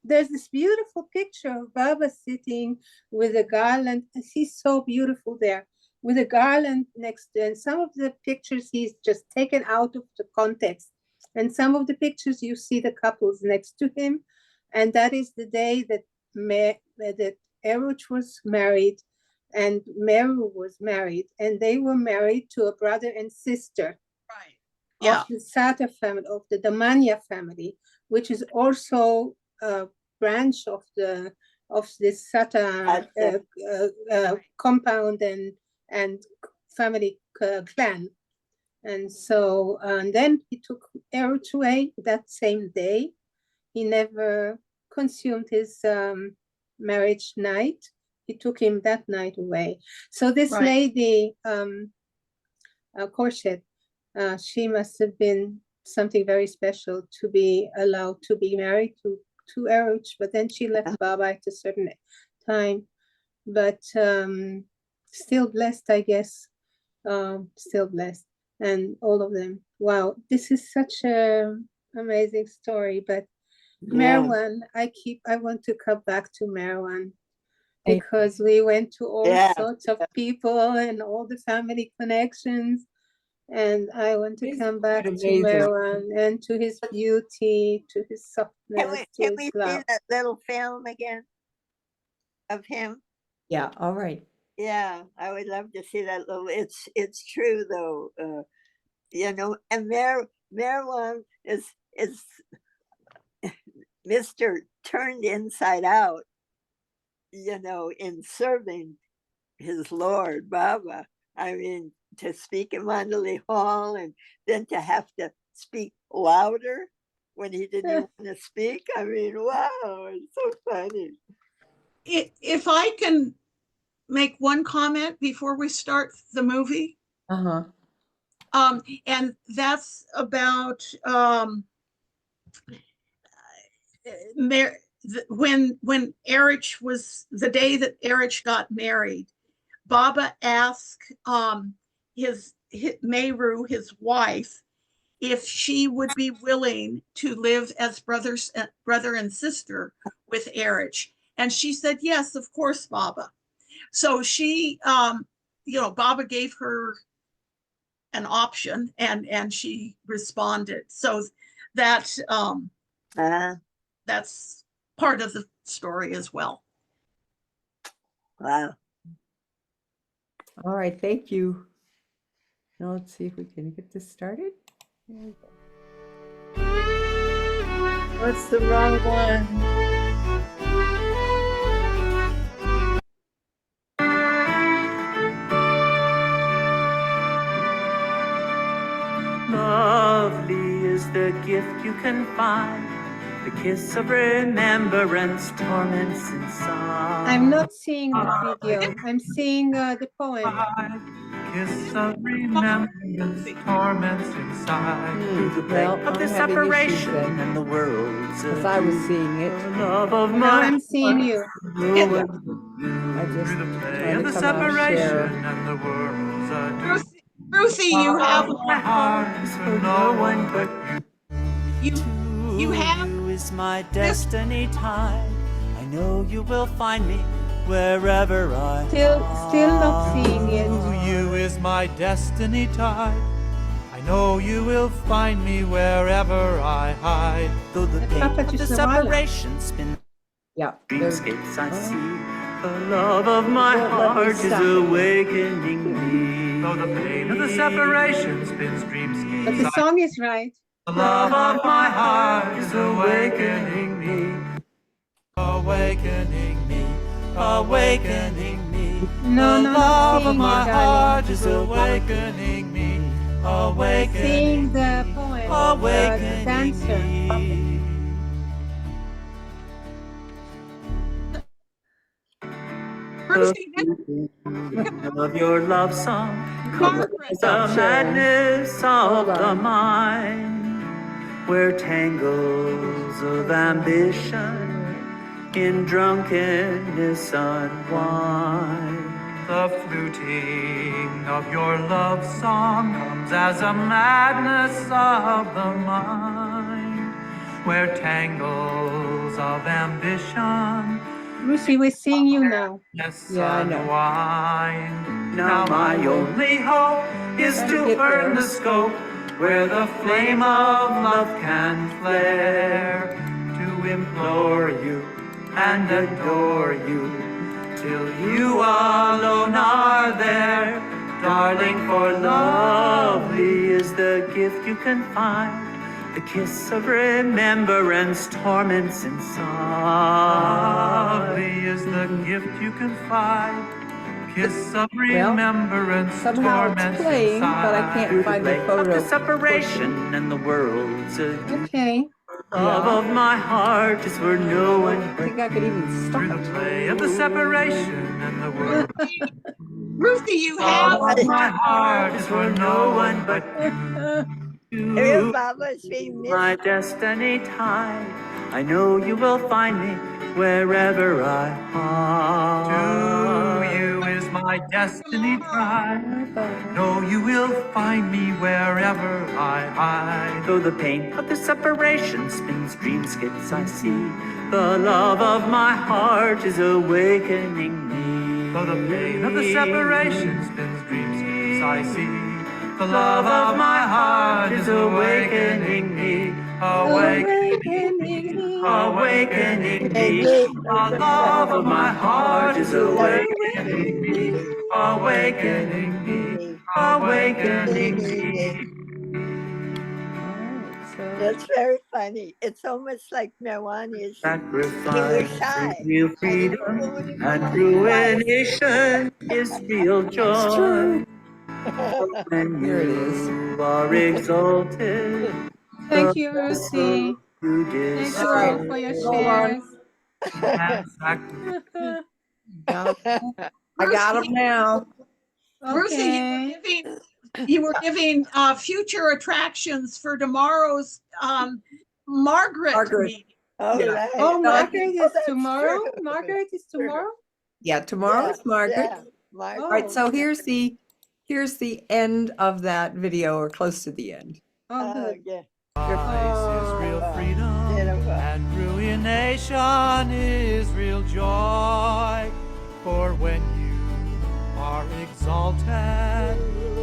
there's this beautiful picture of Baba sitting with a garland. He's so beautiful there, with a garland next to, and some of the pictures he's just taken out of the context. And some of the pictures you see the couples next to him. And that is the day that Eruch was married and Meheroo was married. And they were married to a brother and sister. Yeah. Of the Satha family, of the Damanya family, which is also a branch of this Satha compound and family clan. And so, and then he took Eruch away that same day. He never consumed his marriage night. He took him that night away. So this lady, Khorshid, she must have been something very special to be allowed to be married to Eruch, but then she left Baba at a certain time. But still blessed, I guess. Still blessed. And all of them. Wow, this is such an amazing story. But Meherwan, I want to come back to Meherwan, because we went to all sorts of people and all the family connections. And I want to come back to Meherwan and to his beauty, to his softness, Can we see that little film again of him? Yeah, all right. Yeah, I would love to see that little. It's true though, and Meherwan is Mr. turned inside out, in serving his Lord Baba. I mean, to speak in Mandalay Hall and then to have to speak louder when he didn't want to speak. I mean, wow, it's so funny. If I can make one comment before we start the movie. And that's about when Eruch was, the day that Eruch got married, Baba asked his Meheroo, his wife, if she would be willing to live as brother and sister with Eruch. And she said, yes, of course, Baba. So she, Baba gave her an option and she responded. So that that's part of the story as well. Wow. All right, thank you. Now let's see if we can get this started. What's the wrong one? Lovely is the gift you can find, the kiss of remembrance torments inside. I'm not seeing the video. I'm seeing the poem. kiss of remembrance torments inside. Through the Well, blink of the I'm having issues separation then, and the world's because I was seeing it. the love of Now my I'm seeing you. ruin. I just Through the play trying of to the come out of separation share. and the world's adieu. Ruthie, you have My heart is for no one but you. you have You is my destiny tied. I know you will find me wherever I Still not seeing it. To you is my destiny tied. I know you will find me wherever I hide. Though the pain Papa of the Jessawalla. separation spin Yeah, there's dreamscapes I see, the love of my Won't let me heart is stop it. awakening me. Though the pain of the separation spins But dreamscapes, the song is right. the love of my heart is awakening me, awakening me, awakening me. No, The no, love not of seeing my it, heart darling. is awakening me, Sing awakening, the poem, the Awakening dancer. me. Ruthie, Of your love song, Margaret. the Stop sharing. madness Hold of the on. mind, where tangles of ambition in drunkenness unwind. The fluting of your love song comes as a madness of the mind, where tangles of ambition Lucy, we're seeing you now. Yeah, I know. unwind. Now my only hope is Trying to to get earn there. the scope where the flame of love can flare, to implore you and adore you till you alone are there. Darling, for lovely is the gift you can find, the kiss of remembrance torments inside. Lovely is the gift you can find, kiss of remembrance Somehow it's torments playing, but I inside. can't Through the find the blade of photo. the separation and the world's adieu. Okay. Love of my heart is where no one I but think I could even stop Through the it. play of the separation and the world. Ruthie, you Love have of my heart is where no one but Here, you. Baba's being My missed. destiny tied. I know you will find me wherever I to hide. you is my destiny tied. No, you will find me wherever I hide. Though the pain of the separation spins dreamscapes I see, the love of my heart is awakening me. Though the pain of the separation spins dreamscapes I see, the love of my heart is awakening me, awakening me, awakening me. The love of my heart is awakening me, awakening me, awakening me. That's very funny. It's almost like Meherwan is Sacrifice shy. is real freedom, and ruination is real joy. When Here it is. you are exalted, Thank you, Lucy. you Thank you All right, all for your hold on. shares. And sacrifice. I got them now. Ruthie, Okay. you were giving future attractions for tomorrow's Margaret Margaret. meeting. Oh, Yeah. right. Oh, No, I Margaret is that's tomorrow? true. Margaret is tomorrow? Yeah, tomorrow's Margaret. Yeah, Margaret. All right, so here's the end of that video, or close to the end. Oh, Oh, good. yeah. Place is real freedom, Beautiful. and ruination is real joy. For when you are exalted,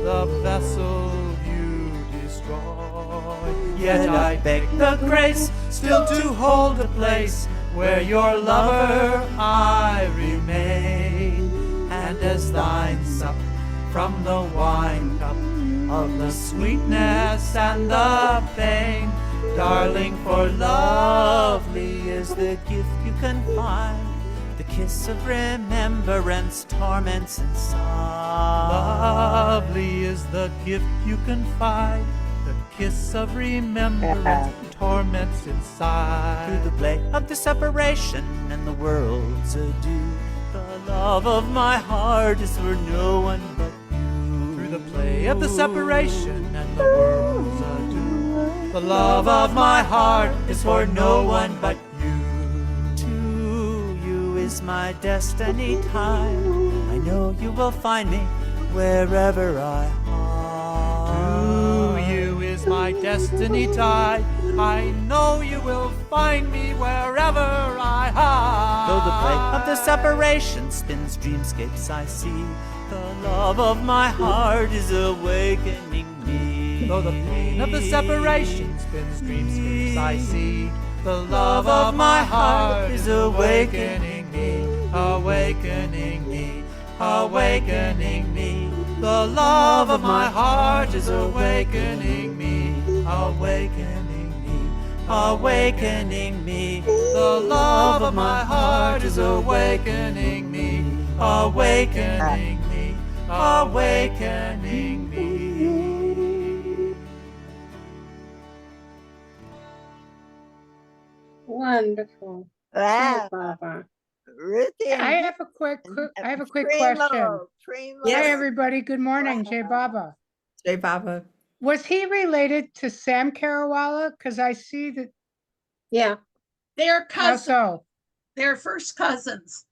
the vessel you destroy. Yet I beg the grace still to hold a place where your lover I remain, and as thine sup from the wine cup of the sweetness and the pain. darling, for lovely is the gift you can find, the kiss of remembrance torments inside. Lovely is the gift you can find, the kiss of remembrance torments inside. Through the play of the separation and the world's adieu, the love of my heart is for no one but you. Through the play of the separation and the world's adieu. The love of my heart is for no one but you. To you is my destiny tied. I know you will find me wherever I hide. To you is my destiny tied. I know you will find me wherever I hide. Though the play of the separation spins dreamscapes I see, the love of my heart is awakening me. Though the pain of the separation spins dreamscapes I see, the love of my heart is awakening me, awakening me, awakening me. The love of my heart is awakening me, awakening me, awakening me. The love of my heart is awakening me, awakening me, awakening me. Wonderful. Wow. Baba. Ruthie and I have a quick question. Primo, Primo. Hi, everybody. Good morning. Jay Wow. Baba. Jay Baba. Was he related to Sam Carawala? Because I see that. Yeah. They're How cousins. so? They're first cousins.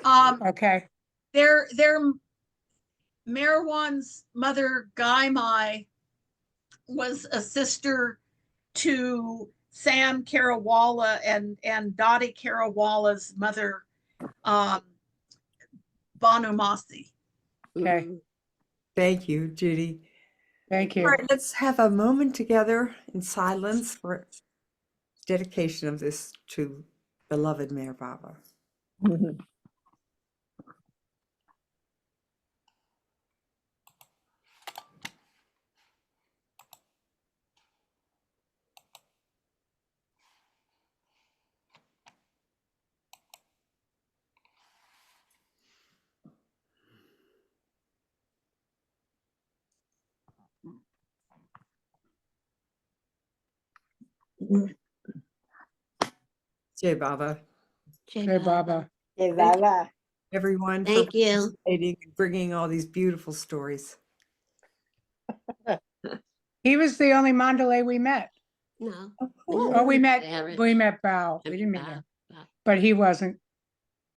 Okay. They're Meherwan's mother, Gaimai, was a sister to Sam Carawala and Dottie Carawala's mother, Banumasi. Okay. Thank you, Judy. Thank All you. right, let's have a moment together in silence for dedication of this to beloved Meher Baba. Jay Baba. Jay Baba. Hey, Baba. Everyone Thank for you. participating and bringing all these beautiful stories. He was the only Mandalay we met. No. Oh, we met Eric. Bao. We And didn't meet Bao, him, Bao. but he wasn't.